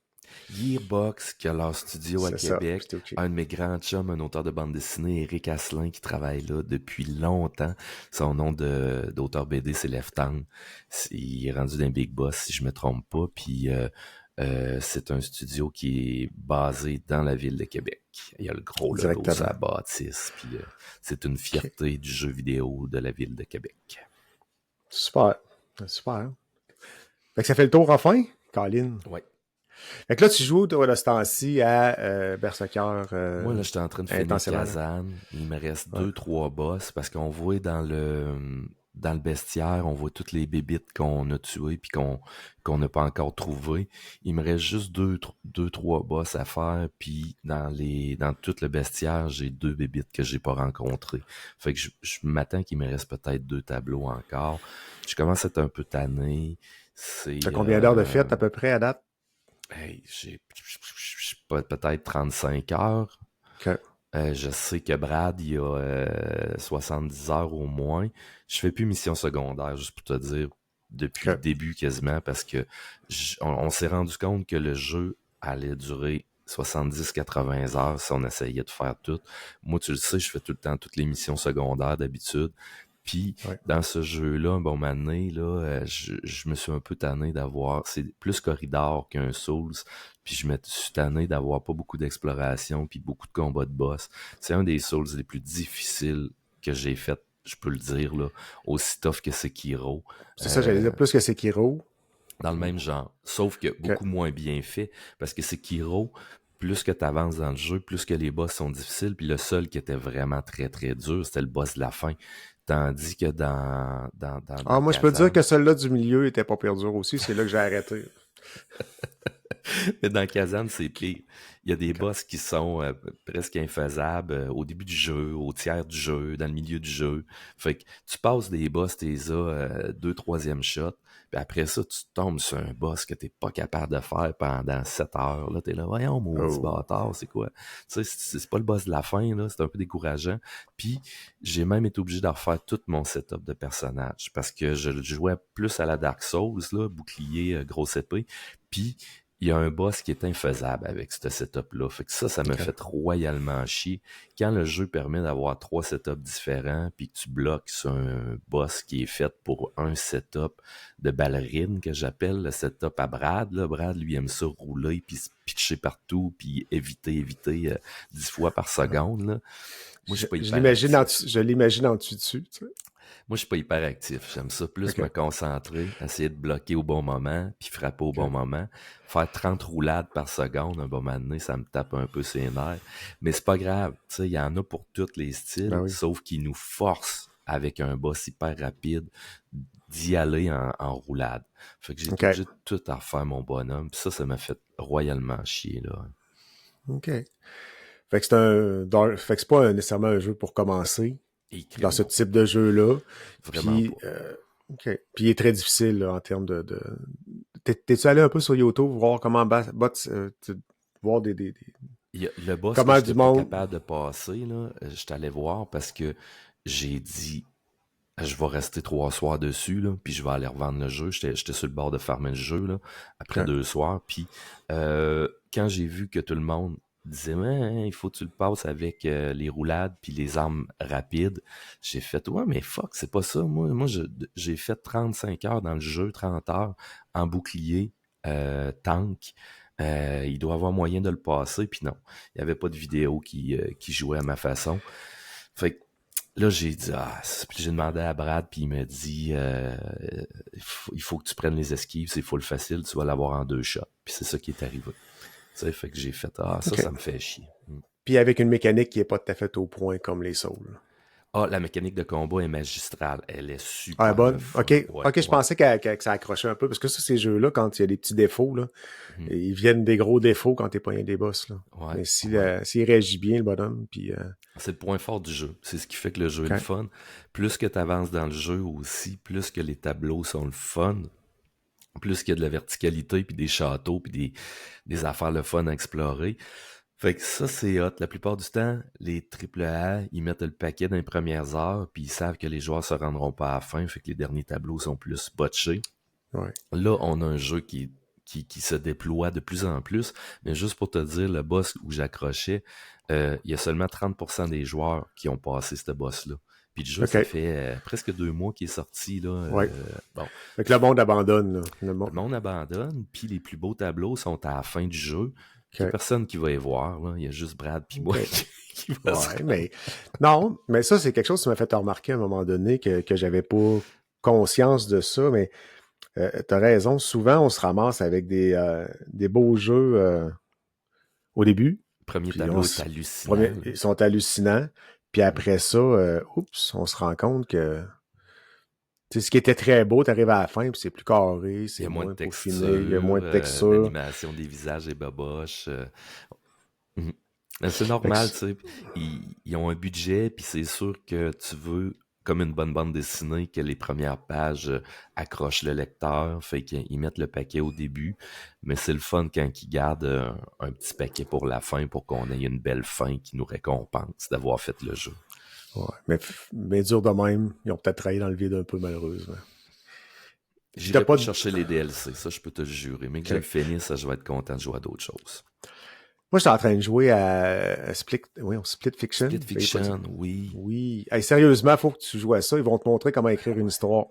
Gearbox, qui a leur studio à Québec. Un de mes grands chums, un auteur de bande dessinée, Éric Asselin, qui travaille là depuis longtemps. Son nom d'auteur BD, c'est Leftan. Il est rendu d'un Big Boss, si je me trompe pas. Puis c'est un studio qui est basé dans la ville de Québec. Il y a le gros logo sur la bâtisse. Puis c'est une fierté du jeu vidéo de la ville de Québec. Super. Super. Fait que ça fait le tour enfin, Colin. Oui. Fait que là, tu joues, toi, de ce temps-ci à Berserker. Moi, là, j'étais en train de finir Kazan. Il me reste 2-3 boss parce qu'on voit dans le bestiaire, on voit toutes les bébites qu'on a tuées puis qu'on n'a pas encore trouvées. Il me reste juste 2-3 boss à faire, puis dans tout le bestiaire, j'ai 2 bébites que j'ai pas rencontrées. Fait que je m'attends qu'il me reste peut-être 2 tableaux encore. Je commence à être un peu tanné. T'as combien d'heures de fête à peu près à date? Hey, j'ai peut-être 35 heures. Okay. Je sais que Brad, il a 70 heures au moins. Je fais plus mission secondaire, juste pour te dire, depuis le début quasiment, parce que on s'est rendu compte que le jeu allait durer 70-80 heures si on essayait de faire tout. Moi, tu le sais, je fais tout le temps toutes les missions secondaires d'habitude. Puis, dans ce jeu-là, un bon moment donné, là, je me suis un peu tanné d'avoir... C'est plus corridor qu'un Souls. Puis, je me suis tanné d'avoir pas beaucoup d'exploration puis beaucoup de combats de boss. C'est un des Souls les plus difficiles que j'ai fait, je peux le dire, là, aussi tough que Sekiro. C'est ça, j'allais dire plus que Sekiro. Dans le même genre. Sauf que beaucoup moins bien fait. Parce que Sekiro... Plus que tu avances dans le jeu, plus que les boss sont difficiles. Puis le seul qui était vraiment très, très dur, c'était le boss de la fin. Tandis que dans moi, je peux te dire que celui-là du milieu était pas pire dur aussi. C'est là que j'ai arrêté. Mais dans Kazan, c'est pire. Il y a des boss qui sont presque infaisables au début du jeu, au tiers du jeu, dans le milieu du jeu. Fait que tu passes des boss, t'es là, 2-3e shot. Puis après ça, tu tombes sur un boss que t'es pas capable de faire pendant 7 heures. Là, t'es là, voyons, maudit bâtard, c'est quoi? Tu sais, c'est pas le boss de la fin, là, c'est un peu décourageant. Puis, j'ai même été obligé de refaire tout mon setup de personnage parce que je jouais plus à la Dark Souls, là, bouclier, grosse épée. Puis, il y a un boss qui est infaisable avec ce setup-là. Fait que ça me fait royalement chier. Quand le jeu permet d'avoir 3 setups différents, puis que tu bloques sur un boss qui est fait pour un setup de ballerine, que j'appelle le setup à Brad. Là, Brad, lui, aime ça rouler, puis se pitcher partout, puis éviter 10 fois par seconde. Là. Moi, je l'imagine en dessus, tu sais. Moi, je suis pas hyper actif. J'aime ça plus me OK. concentrer, essayer de bloquer au bon moment, puis frapper au bon OK. moment. Faire 30 roulades par seconde, un bon moment donné, ça me tape un peu ses nerfs. Mais c'est pas grave. Tu sais, il y en a pour tous les styles, Ben oui. sauf qu'ils nous forcent avec un boss hyper rapide d'y aller en roulade. Fait que j'ai été OK. obligé de tout à refaire mon bonhomme. Puis ça m'a fait royalement chier, là. OK. Fait que fait que c'est pas nécessairement un jeu pour commencer Et dans crime, ce non. type de jeu-là. Vraiment Puis, pas. OK. Puis il est très difficile là, en termes T'es-tu allé un peu sur YouTube voir comment voir Le boss que comment j'étais du pas monde. capable de passer, là, j'étais allé voir parce que j'ai dit je vais rester 3 soirs dessus, là, puis je vais aller revendre le jeu. J'étais sur le bord de fermer le jeu là, après OK. 2 soirs. Puis quand j'ai vu que tout le monde disait ouais, hein, il faut que tu le passes avec les roulades puis les armes rapides, j'ai fait ouais, mais fuck, c'est pas ça. Moi j'ai fait 35 heures dans le jeu, 30 heures en bouclier, tank. Il doit avoir moyen de le passer, puis non. Il n'y avait pas de vidéo qui jouait à ma façon. Fait que là, j'ai dit, puis j'ai demandé à Brad, puis il m'a dit, il faut que tu prennes les esquives, c'est full facile, tu vas l'avoir en 2 shots. Puis c'est ça qui est arrivé. Tu sais, fait que j'ai fait, ça OK. me fait chier. Puis avec une mécanique qui est pas tout à fait au point comme les Souls. La mécanique de combat est magistrale. Elle est Ah, super le bonne. OK. fun. Ouais, OK, je ouais. pensais que ça accrochait un peu. Parce que ça, ces jeux-là, quand il y a des petits défauts, là, Mhm. ils viennent des gros défauts quand t'es pogné des boss. Là. Ouais, Mais ouais. s'il réagit bien, le bonhomme, puis C'est le point fort du jeu. C'est ce qui fait que le jeu est le OK. fun. Plus que tu avances dans le jeu aussi, plus que les tableaux sont le fun, plus qu'il y a de la verticalité, puis des châteaux, puis des affaires le fun à explorer. Fait que ça, c'est hot. La plupart du temps, les AAA, ils mettent le paquet dans les premières heures, puis ils savent que les joueurs se rendront pas à la fin, fait que les derniers tableaux sont plus botchés. Ouais. Là, on a un jeu qui se déploie de plus en plus, mais juste pour te dire, le boss où j'accrochais, il y a seulement 30% des joueurs qui ont passé ce boss-là. Puis le jeu, ça OK. fait presque 2 mois qu'il est sorti, là. Ouais. Bon, Fait que le monde abandonne, là. le monde abandonne, puis les plus beaux tableaux sont à la fin du jeu. Il n'y a OK. personne qui va y voir, là. Il y a juste Brad puis moi OK. qui va se Ouais, rendre. mais non, mais ça, c'est quelque chose qui m'a fait remarquer à un moment donné que j'avais pas conscience de ça, mais t'as raison. Souvent, on se ramasse avec des beaux jeux au début, Le premier puis tableau est hallucinant, là. ils sont hallucinants, puis Mm. après ça, oups, on se rend compte que tu sais, ce qui était très beau, t'arrives à la fin, puis c'est plus carré, Il y c'est a moins de moins texture, peaufiné, il y a moins de texture. l'animation des visages est baboche. Mhm. C'est Fait que normal, tu sais. Ils ont un budget, puis c'est sûr que tu veux, comme une bonne bande dessinée, que les premières pages accrochent le lecteur, fait qu'ils mettent le paquet au début, mais c'est le fun quand ils gardent un petit paquet pour la fin, pour qu'on ait une belle fin qui nous récompense d'avoir fait le jeu. ouais, mais dur de même, ils ont peut-être travaillé dans le vide un peu, malheureusement. Puis t'as J'irai pas pas de... chercher les DLC, ça je peux te le jurer, mais que je le OK. finisse, ça, je vais être content de jouer à d'autres choses. Moi, j'étais en train de jouer à Split Fiction. Split Fiction, oui. Oui. Hey, sérieusement, faut que tu joues à ça. Ils vont te montrer comment écrire une histoire.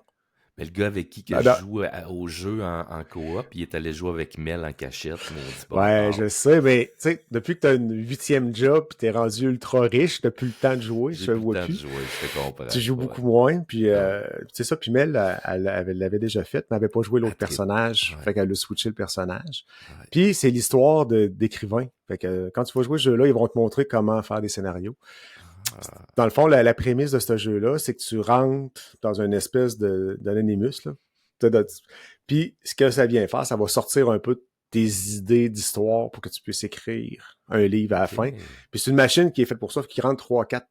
Mais le gars avec qui que Ah, je non. joue au jeu en coop, il est allé jouer avec Mel en cachette, maudit Ouais, bâtard. je sais, mais tu sais, depuis que t'as une 8e job pis t'es rendu ultra riche, t'as plus le temps de jouer, je J'ai te plus le vois temps de plus. jouer, je te comprends. Tu joues Ouais. beaucoup moins, puis Ah ouais. c'est ça, puis Mel, elle l'avait déjà fait, mais elle n'avait pas joué À l'autre trip. personnage, Ouais. fait qu'elle a switché le personnage. Ouais. Puis c'est l'histoire d'écrivain, fait que quand tu vas jouer ce jeu-là, ils vont te montrer comment faire des scénarios. Ah, Dans le fond, la prémisse de ce jeu-là, c'est que tu rentres dans une espèce d'anonymous, là. Puis ce que ça vient faire, ça va sortir un peu tes idées d'histoire pour que tu puisses écrire un livre à la ok. fin. Puis c'est une machine qui est faite pour ça, qui rentre 3-4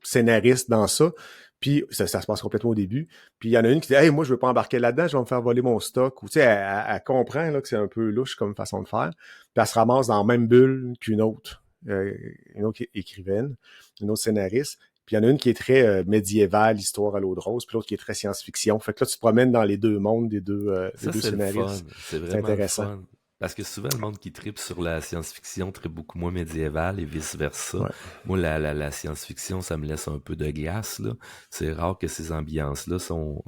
scénaristes dans ça. Puis ça se passe complètement au début. Puis il y en a une qui dit hey, moi, je veux pas embarquer là-dedans, je vais me faire voler mon stock. Ou tu sais, elle comprend là, que c'est un peu louche comme façon de faire. Puis elle se ramasse dans la même bulle qu'une autre, écrivaine, une autre scénariste. Puis il y en a une qui est très médiévale, histoire à l'eau de rose, puis l'autre qui est très science-fiction. Fait que là, tu te promènes dans les deux mondes des Ça, deux c'est le fun. scénaristes. C'est C'est vraiment le intéressant. fun. Parce que souvent, le monde qui tripe sur la science-fiction tripe beaucoup moins médiéval et vice-versa. Ouais. Moi, la science-fiction, ça me laisse un peu de glace, là. C'est rare que ces ambiances-là sont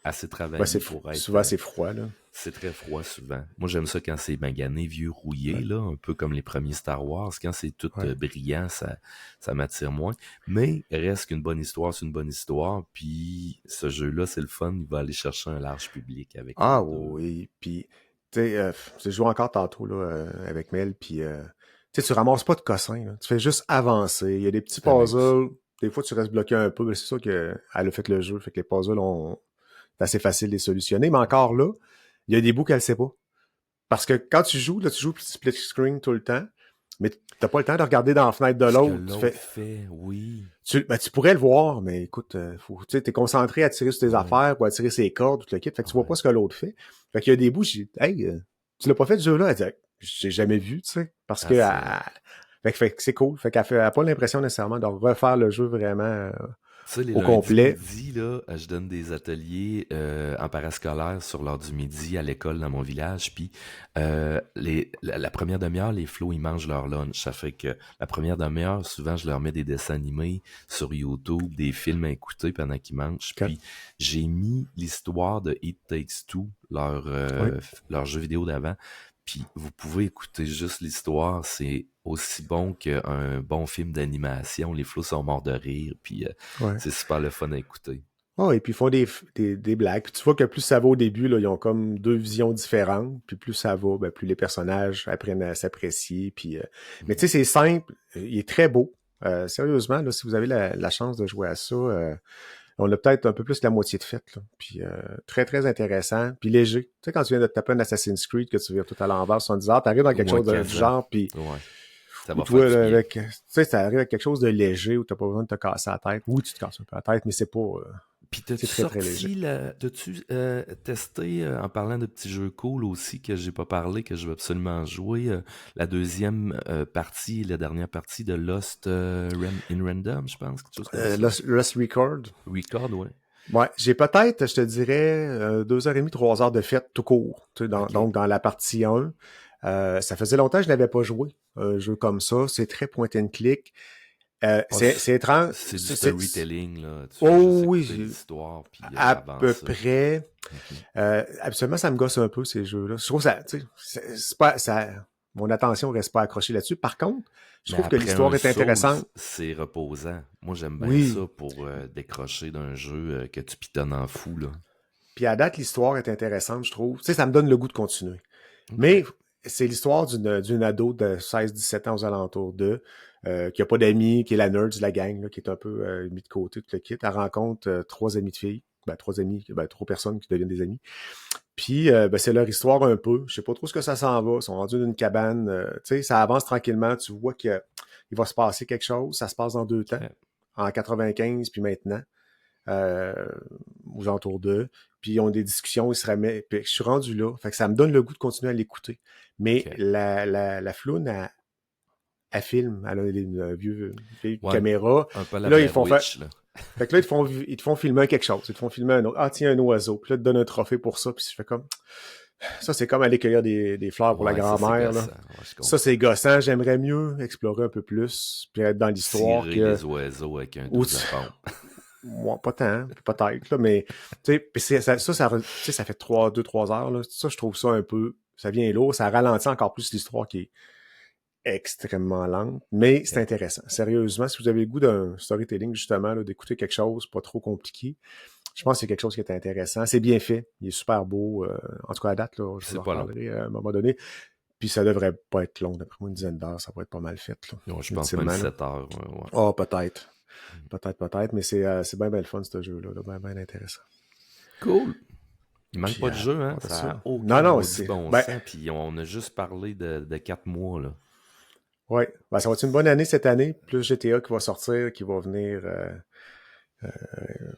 assez Ouais, travaillées pour être... souvent, c'est froid, là. c'est très froid, souvent. Moi, j'aime ça quand c'est magané, vieux, rouillé, Ouais. là, un peu comme les premiers Star Wars. Quand c'est tout Ouais. brillant, ça m'attire moins. Mais reste qu'une bonne histoire, c'est une bonne histoire. Puis, ce jeu-là, c'est le fun. Il va aller chercher un large public avec les Ah deux. oui, puis tu sais, j'ai joué encore tantôt là, avec Mel, puis tu sais, tu ramasses pas de cossins, là. Tu fais juste avancer. Il y a des petits C'était même ça. puzzles. Des fois, tu restes bloqué un peu, mais c'est sûr qu'elle a fait le jeu, fait que les puzzles c'est assez facile de les solutionner. Mais encore là, il y a des bouts qu'elle sait pas. Parce que quand tu joues, là, tu joues split screen tout le temps, mais t'as pas le temps de regarder dans la fenêtre de Ce que l'autre. Tu l'autre fais, fait, oui. tu pourrais le voir, mais écoute, tu sais, t'es concentré à tirer sur tes Ouais, affaires ou à tirer ses cordes, tout le kit. Fait que tu vois ouais. pas ce que l'autre fait. Fait qu'il y a des bouts, j'ai dit, hey, tu l'as pas fait ce jeu-là? Elle dit, j'ai jamais vu, tu sais. Parce que, Ah, c'est... fait que c'est cool. Fait qu'elle a pas l'impression nécessairement de refaire le jeu vraiment Tu sais, les au lundis complet. midi, là, je donne des ateliers en parascolaire sur l'heure du midi à l'école dans mon village. Puis la première demi-heure, les flots, ils mangent leur lunch. Ça fait que la première demi-heure, souvent, je leur mets des dessins animés sur YouTube, des films à écouter pendant qu'ils mangent. Que- Puis j'ai mis l'histoire de It Takes Two, oui, leur jeu vidéo d'avant. Puis vous pouvez écouter juste l'histoire, c'est aussi bon qu'un bon film d'animation. Les flots sont morts de rire, puis ouais. c'est super le fun à écouter. Oh, et puis ils font des blagues. Puis tu vois que plus ça va au début, là, ils ont comme deux visions différentes. Puis plus ça va, ben, plus les personnages apprennent à s'apprécier. Puis, mais tu sais, c'est simple. Il est très beau. Sérieusement, là, si vous avez la chance de jouer à ça, on a peut-être un peu plus que la moitié de fait. Là. Puis très, très intéressant. Puis léger. Tu sais, quand tu viens de te taper un Assassin's Creed, que tu vires tout à l'envers, 70 heures, t'arrives dans Au quelque moins chose du 15 ans. genre, puis Ouais. Ça où va faire toi, du là, bien. tu sais, ça arrive avec quelque chose de léger, où t'as pas besoin de te casser la tête. Oui, tu te casses un peu la tête, mais c'est pas... Puis c'est t'as-tu très, très léger. sorti t'as-tu testé, en parlant de petits jeux cool aussi que j'ai pas parlé, que je veux absolument jouer, la deuxième partie, la dernière partie de Lost in Random, je pense, quelque chose comme ça. Lost Record. Record, ouais. Ouais, j'ai peut-être, je te dirais, 2h30, 3 heures de fête tout court. Tu sais, OK. donc, dans la partie 1. Ça faisait longtemps que je n'avais pas joué un jeu comme ça. C'est très point and click. Ah, C'est étrange. c'est du storytelling, là. Tu fais Oh juste écouter oui, l'histoire puis à peu avancer. près. Mhm. Absolument, ça me gosse un peu, ces jeux-là. Je trouve ça, tu sais, c'est pas, ça, mon attention reste pas accrochée là-dessus. Par contre, je Mais trouve que après un l'histoire est Souls, intéressante. c'est reposant. Moi, j'aime bien ça Oui. pour décrocher d'un jeu que tu pitonnes en fou, là. Puis à date, l'histoire est intéressante, je trouve. Tu sais, ça me donne le goût de continuer. OK. Mais c'est l'histoire d'une ado de 16-17 ans aux alentours d'eux, qui a pas d'amis, qui est la nerd de la gang, là, qui est un peu mis de côté, tout le kit. Elle rencontre trois amis de filles, trois amis, trois personnes qui deviennent des amis. Puis ben, c'est leur histoire un peu. Je sais pas trop ce que ça s'en va. Ils sont rendus dans une cabane. Tu sais, ça avance tranquillement. Tu vois qu'il va se passer quelque chose. Ça se passe dans 2 temps, OK. en 95 puis maintenant, euh, aux alentours d'eux. Puis ils ont des discussions, ils se remettent. Puis je suis rendu là. Fait que ça me donne le goût de continuer à l'écouter. Mais OK. la floune, elle filme. Elle a vieille Ouais, caméra. un peu la Puis là, ils Blair font faire. Witch, là. Fait que là, ils te font filmer quelque chose. Ils te font filmer un autre. Ah, tiens, un oiseau. Puis là, ils te donnent un trophée pour ça. Puis je fais comme. Ça, c'est comme aller cueillir des fleurs pour la Ouais, ça, c'est grand-mère, là. gossant. Ouais, je Ça, comprends. c'est gossant. J'aimerais mieux explorer un peu plus, puis être dans l'histoire Tirer que... les oiseaux avec un Ou 12 à pompe. moi, pas tant, peut-être, là, mais... Tu sais, puis tu sais, ça fait 2-3 heures, là. Ça, je trouve ça un peu... Ça vient lourd. Ça ralentit encore plus l'histoire qui est extrêmement lente, mais c'est OK. intéressant. Sérieusement, si vous avez le goût d'un storytelling, justement, là, d'écouter quelque chose pas trop compliqué, je pense que c'est quelque chose qui est intéressant. C'est bien fait. Il est super beau. En tout cas, à date, là, je vous C'est en pas long. reparlerai à un moment donné. Puis ça devrait pas être long. D'après moi, une dizaine d'heures, ça va être pas mal fait, là, Ouais, je pense même ultimement. Là. 7 heures. Ouais, ouais. Ah, peut-être. Peut-être. Mais c'est bien, bien le fun, ce jeu-là. Là, bien, bien intéressant. Cool. Il manque Puis, pas de jeu, hein? on va Ça n'a ça. Non, aucun non, maudit c'est... bon Ben, sens. Puis on a juste parlé de 4 mois, là. ouais. Ben, ça va être une bonne année cette année. Plus GTA qui va sortir, qui va venir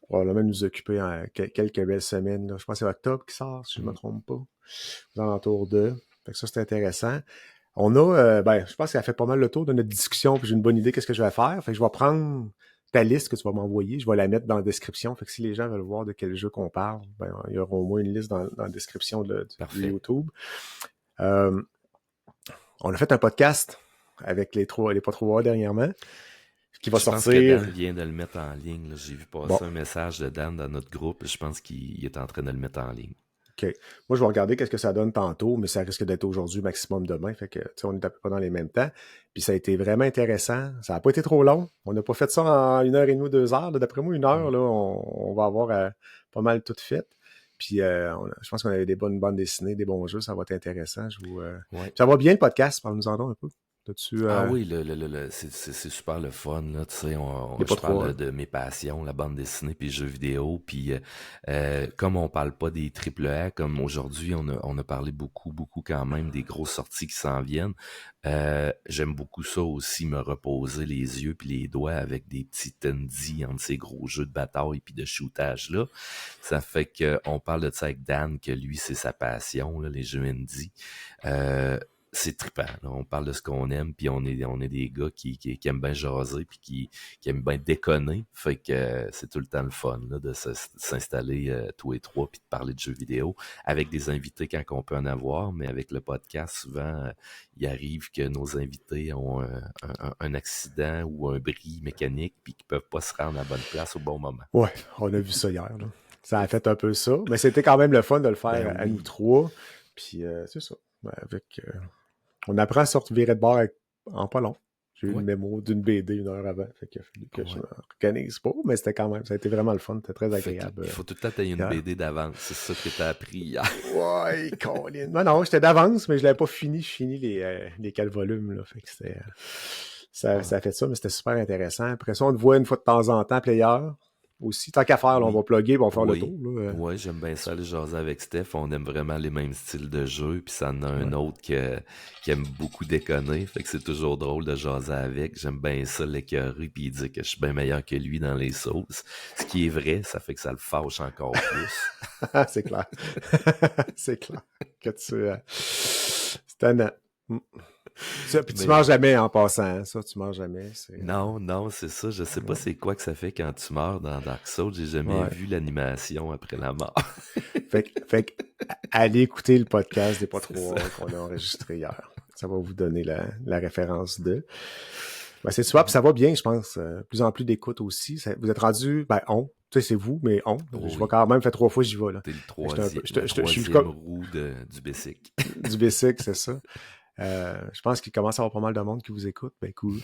probablement nous occuper en quelques belles semaines. Là. Je pense que c'est octobre qui sort, si je ne me Mm. trompe pas. Aux alentours de. Fait que ça, c'est intéressant. On a, ben, je pense que ça fait pas mal le tour de notre discussion, puis j'ai une bonne idée qu'est-ce que je vais faire. Fait que je vais prendre ta liste que tu vas m'envoyer, je vais la mettre dans la description. Fait que si les gens veulent voir de quel jeu qu'on parle, ben, il y aura au moins une liste dans la description du Parfait. YouTube. On a fait un podcast avec les pas trop voir dernièrement, qui va sortir. Je pense que Dan vient de le mettre en ligne. Là. J'ai vu passer un message de Dan dans notre groupe. Je pense qu'il est en train de le mettre en ligne. OK. Moi, je vais regarder qu'est-ce que ça donne tantôt, mais ça risque d'être aujourd'hui, maximum demain. Fait que, on est à peu près dans les mêmes temps. Puis ça a été vraiment intéressant. Ça n'a pas été trop long. On n'a pas fait ça en 1h30, 2 heures. D'après moi, 1 heure, là, on va avoir pas mal tout fait. Puis je pense qu'on avait des bonnes bandes dessinées, des bons jeux. Ça va être intéressant. Ça va bien le podcast. Parle-nous-en donc un peu. Ah oui, c'est super le fun. Là, tu sais, je parle de mes passions, la bande dessinée puis les jeux vidéo. Puis comme on parle pas des AAA, comme aujourd'hui, on a parlé beaucoup quand même des grosses sorties qui s'en viennent. J'aime beaucoup ça aussi, me reposer les yeux puis les doigts avec des petits indies entre ces gros jeux de bataille puis de shootage là. Ça fait que on parle de ça avec Dan, que lui, c'est sa passion, là, les jeux indie. C'est trippant, là. On parle de ce qu'on aime, puis on est des gars qui aiment bien jaser, puis qui aiment bien déconner. Fait que c'est tout le temps le fun là, de s'installer tous les trois, puis de parler de jeux vidéo avec des invités quand on peut en avoir, mais avec le podcast, souvent, il arrive que nos invités ont un accident ou un bris mécanique, puis qu'ils peuvent pas se rendre à la bonne place au bon moment. Ouais, on a vu ça hier, là. Ça a fait un peu ça, mais c'était quand même le fun de le faire à nous trois. Puis c'est ça. On apprend à sortir virer de bord en pas long. J'ai eu le mémo d'une BD 1 heure avant. Fait que je m'organise pas, mais c'était quand même. Ça a été vraiment le fun. C'était très agréable. Il faut tout le temps tailler une BD d'avance. C'est ça que t'as appris hier. Ouais, Colin. Non, j'étais d'avance, mais je l'avais pas fini. Je finis les 4 volumes. Là. Fait que c'était. Ça a fait ça, mais c'était super intéressant. Après ça, on te voit une fois de temps en temps, player. Aussi, tant qu'à faire, là, on va plugger, on va faire le tour. Oui, j'aime bien ça, aller jaser avec Steph. On aime vraiment les mêmes styles de jeu. Puis ça en a un autre qui aime beaucoup déconner. Fait que c'est toujours drôle de jaser avec. J'aime bien ça, l'écœurer. Puis il dit que je suis bien meilleur que lui dans les sauces. Ce qui est vrai, ça fait que ça le fâche encore plus. C'est clair. C'est clair. Que c'est tannant. Ça, puis tu manges jamais en passant, hein. Ça, tu manges jamais. Non, c'est ça. Je sais pas c'est quoi que ça fait quand tu meurs dans Dark Souls. J'ai jamais vu l'animation après la mort. fait que allez écouter le podcast des Pas Trop qu'on a enregistré hier. Ça va vous donner la référence de. Ben, c'est super, puis ça va bien, je pense. Plus en plus d'écoute aussi. Vous êtes rendu, tu sais, c'est vous, mais je vois quand même, fait 3 fois, j'y vais, là. T'es le troisième roue du Bessic. Du Bessic, c'est ça. Je pense qu'il commence à y avoir pas mal de monde qui vous écoute,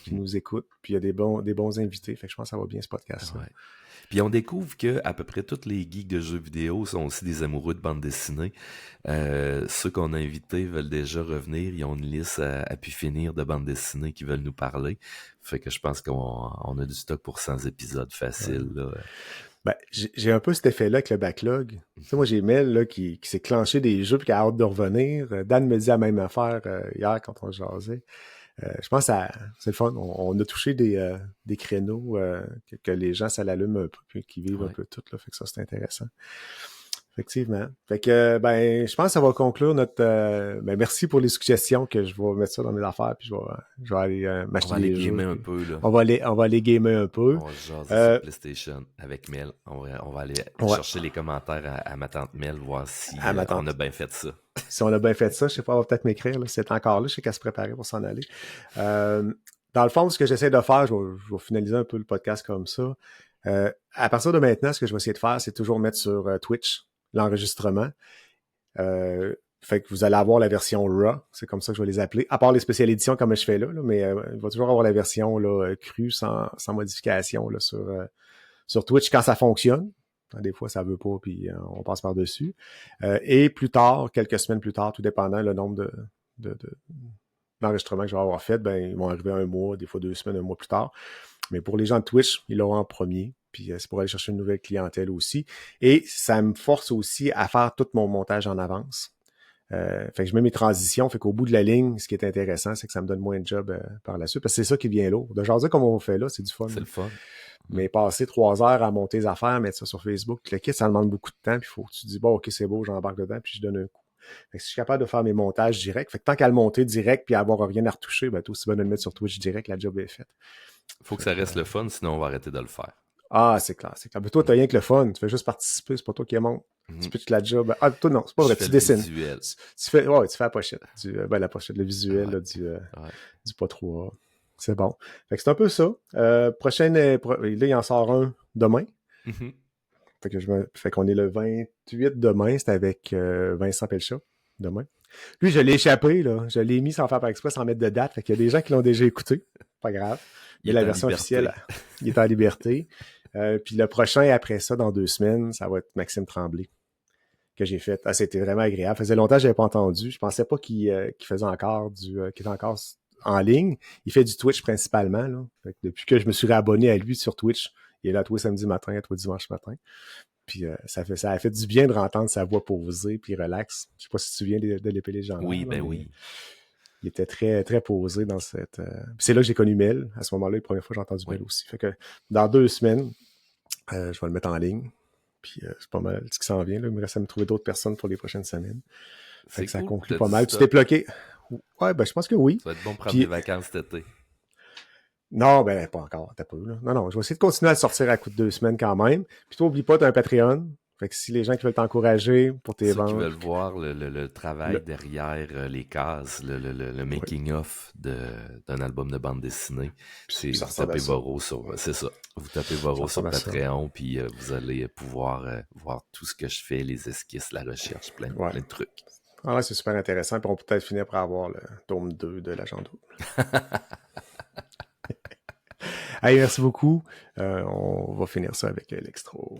qui nous écoute, puis il y a des bons invités, fait que je pense que ça va bien ce podcast-là. Ouais. Puis on découvre que à peu près tous les geeks de jeux vidéo sont aussi des amoureux de bande dessinée. Ceux qu'on a invités veulent déjà revenir, ils ont une liste à pu finir de bandes dessinées qui veulent nous parler. Fait que je pense qu'on a du stock pour 100 épisodes faciles. Là. Ben, j'ai un peu cet effet-là avec le backlog. Tu sais, moi, j'ai Mel là, qui s'est clenché des jeux et qui a hâte de revenir. Dan me dit la même affaire hier quand on jasait. Je pense que c'est le fun. On a touché des créneaux que les gens, ça l'allume un peu puis qui vivent un peu tout. Là, fait que ça, c'est intéressant. Effectivement. Fait que, je pense que ça va conclure notre... merci pour les suggestions que je vais mettre ça dans mes affaires puis je vais aller m'acheter les jeux. Un peu, là. On va aller gamer un peu. On va jaser sur PlayStation avec Mel. On va aller chercher les commentaires à ma tante Mel, voir si on a bien fait ça. Si on a bien fait ça, je sais pas, elle va peut-être m'écrire. Là, c'est encore là, je sais qu'elle se préparait pour s'en aller. Dans le fond, ce que j'essaie de faire, je vais finaliser un peu le podcast comme ça. À partir de maintenant, ce que je vais essayer de faire, c'est toujours mettre sur Twitch l'enregistrement. Fait que vous allez avoir la version RAW, c'est comme ça que je vais les appeler, à part les spéciales éditions comme je fais là, mais il va toujours avoir la version là, crue, sans modification là, sur Twitch quand ça fonctionne. Des fois, ça veut pas, puis on passe par-dessus. Et plus tard, quelques semaines plus tard, tout dépendant le nombre d'enregistrements que je vais avoir fait, ils vont arriver 1 mois, des fois 2 semaines, 1 mois plus tard. Mais pour les gens de Twitch, ils l'auront en premier. Puis c'est pour aller chercher une nouvelle clientèle aussi. Et ça me force aussi à faire tout mon montage en avance. Fait que je mets mes transitions. Fait qu'au bout de la ligne, ce qui est intéressant, c'est que ça me donne moins de job par la suite. Parce que c'est ça qui vient lourd. De jaser comme on fait là, c'est du fun. C'est le fun. Mais passer 3 heures à monter les affaires, mettre ça sur Facebook, cliquer, ça demande beaucoup de temps. Puis il faut que tu dis, bon, OK, c'est beau, j'embarque dedans, puis je donne un coup. Fait que si je suis capable de faire mes montages directs, fait que tant qu'à le monter direct puis avoir rien à retoucher, tout aussi bien de le mettre sur Twitch direct, la job est faite. Faut que ça reste le fun, sinon on va arrêter de le faire. Ah, c'est clair, c'est clair. Mais toi, t'as rien que le fun. Tu fais juste participer, c'est pas toi qui monte. Tu pitches la job. Ah, toi, non, c'est pas Je vrai. fais Tu le dessines. visuel. Tu fais, ouais, tu fais la pochette. La pochette, le visuel Ouais, là, ouais. du pas trop. C'est bon. Fait que c'est un peu ça. Prochaine, là, il en sort un demain. Mhm. Fait qu'on est le 28 demain. C'est avec Vincent Pelchat demain. Lui, je l'ai échappé, là. Je l'ai mis sans faire par exprès, sans mettre de date. Fait qu'il y a des gens qui l'ont déjà écouté. Pas grave. Il Mais est la en version liberté. officielle, il est en liberté. Puis le prochain, après ça, dans 2 semaines, ça va être Maxime Tremblay que j'ai fait. Ah, c'était vraiment agréable. Ça faisait longtemps que je n'avais pas entendu. Je pensais pas qu'il faisait encore qu'il était encore en ligne. Il fait du Twitch principalement. Là. Fait que depuis que je me suis réabonné à lui sur Twitch, il est là tous les samedis matin, tous les dimanches matin. Puis ça a fait du bien de entendre sa voix posée puis relax. Je sais pas si tu te souviens de l'épée légendaire. Oui, Là, ben oui. il était très, très posé dans cette. C'est là que j'ai connu Mel. À ce moment-là, la première fois que j'ai entendu Oui. Mel aussi. Fait que dans 2 semaines, je vais le mettre en ligne. Puis c'est pas mal ce qui s'en vient. Là. Il me reste à me trouver d'autres personnes pour les prochaines semaines. Fait C'est que ça cool. conclut T'as pas du mal. Tu t'es stock. bloqué. Ouais, ben je pense que oui. Ça va être bon pour prendre des Puis vacances cet été. non, ben pas encore, t'as peu, là. Non, je vais essayer de continuer à sortir à coup de 2 semaines quand même. Puis toi, oublie pas, t'as un Patreon. Fait que si les gens qui veulent t'encourager pour tes Ceux qui ventes, veulent voir le travail le, derrière les cases, le ouais. making-of d'un album de bande dessinée, c'est Puis ça vous ressemble à tapez ça. Voro sur... Ouais. C'est ça. Vous tapez Ça Voro sur ressemble à ça. Patreon, puis vous allez pouvoir voir tout ce que je fais, les esquisses, la recherche, Ouais. plein de trucs. Ah ouais, c'est super intéressant. Puis on peut peut-être finir par avoir le tome 2 de l'agenda. Hey, merci beaucoup. On va finir ça avec l'extro.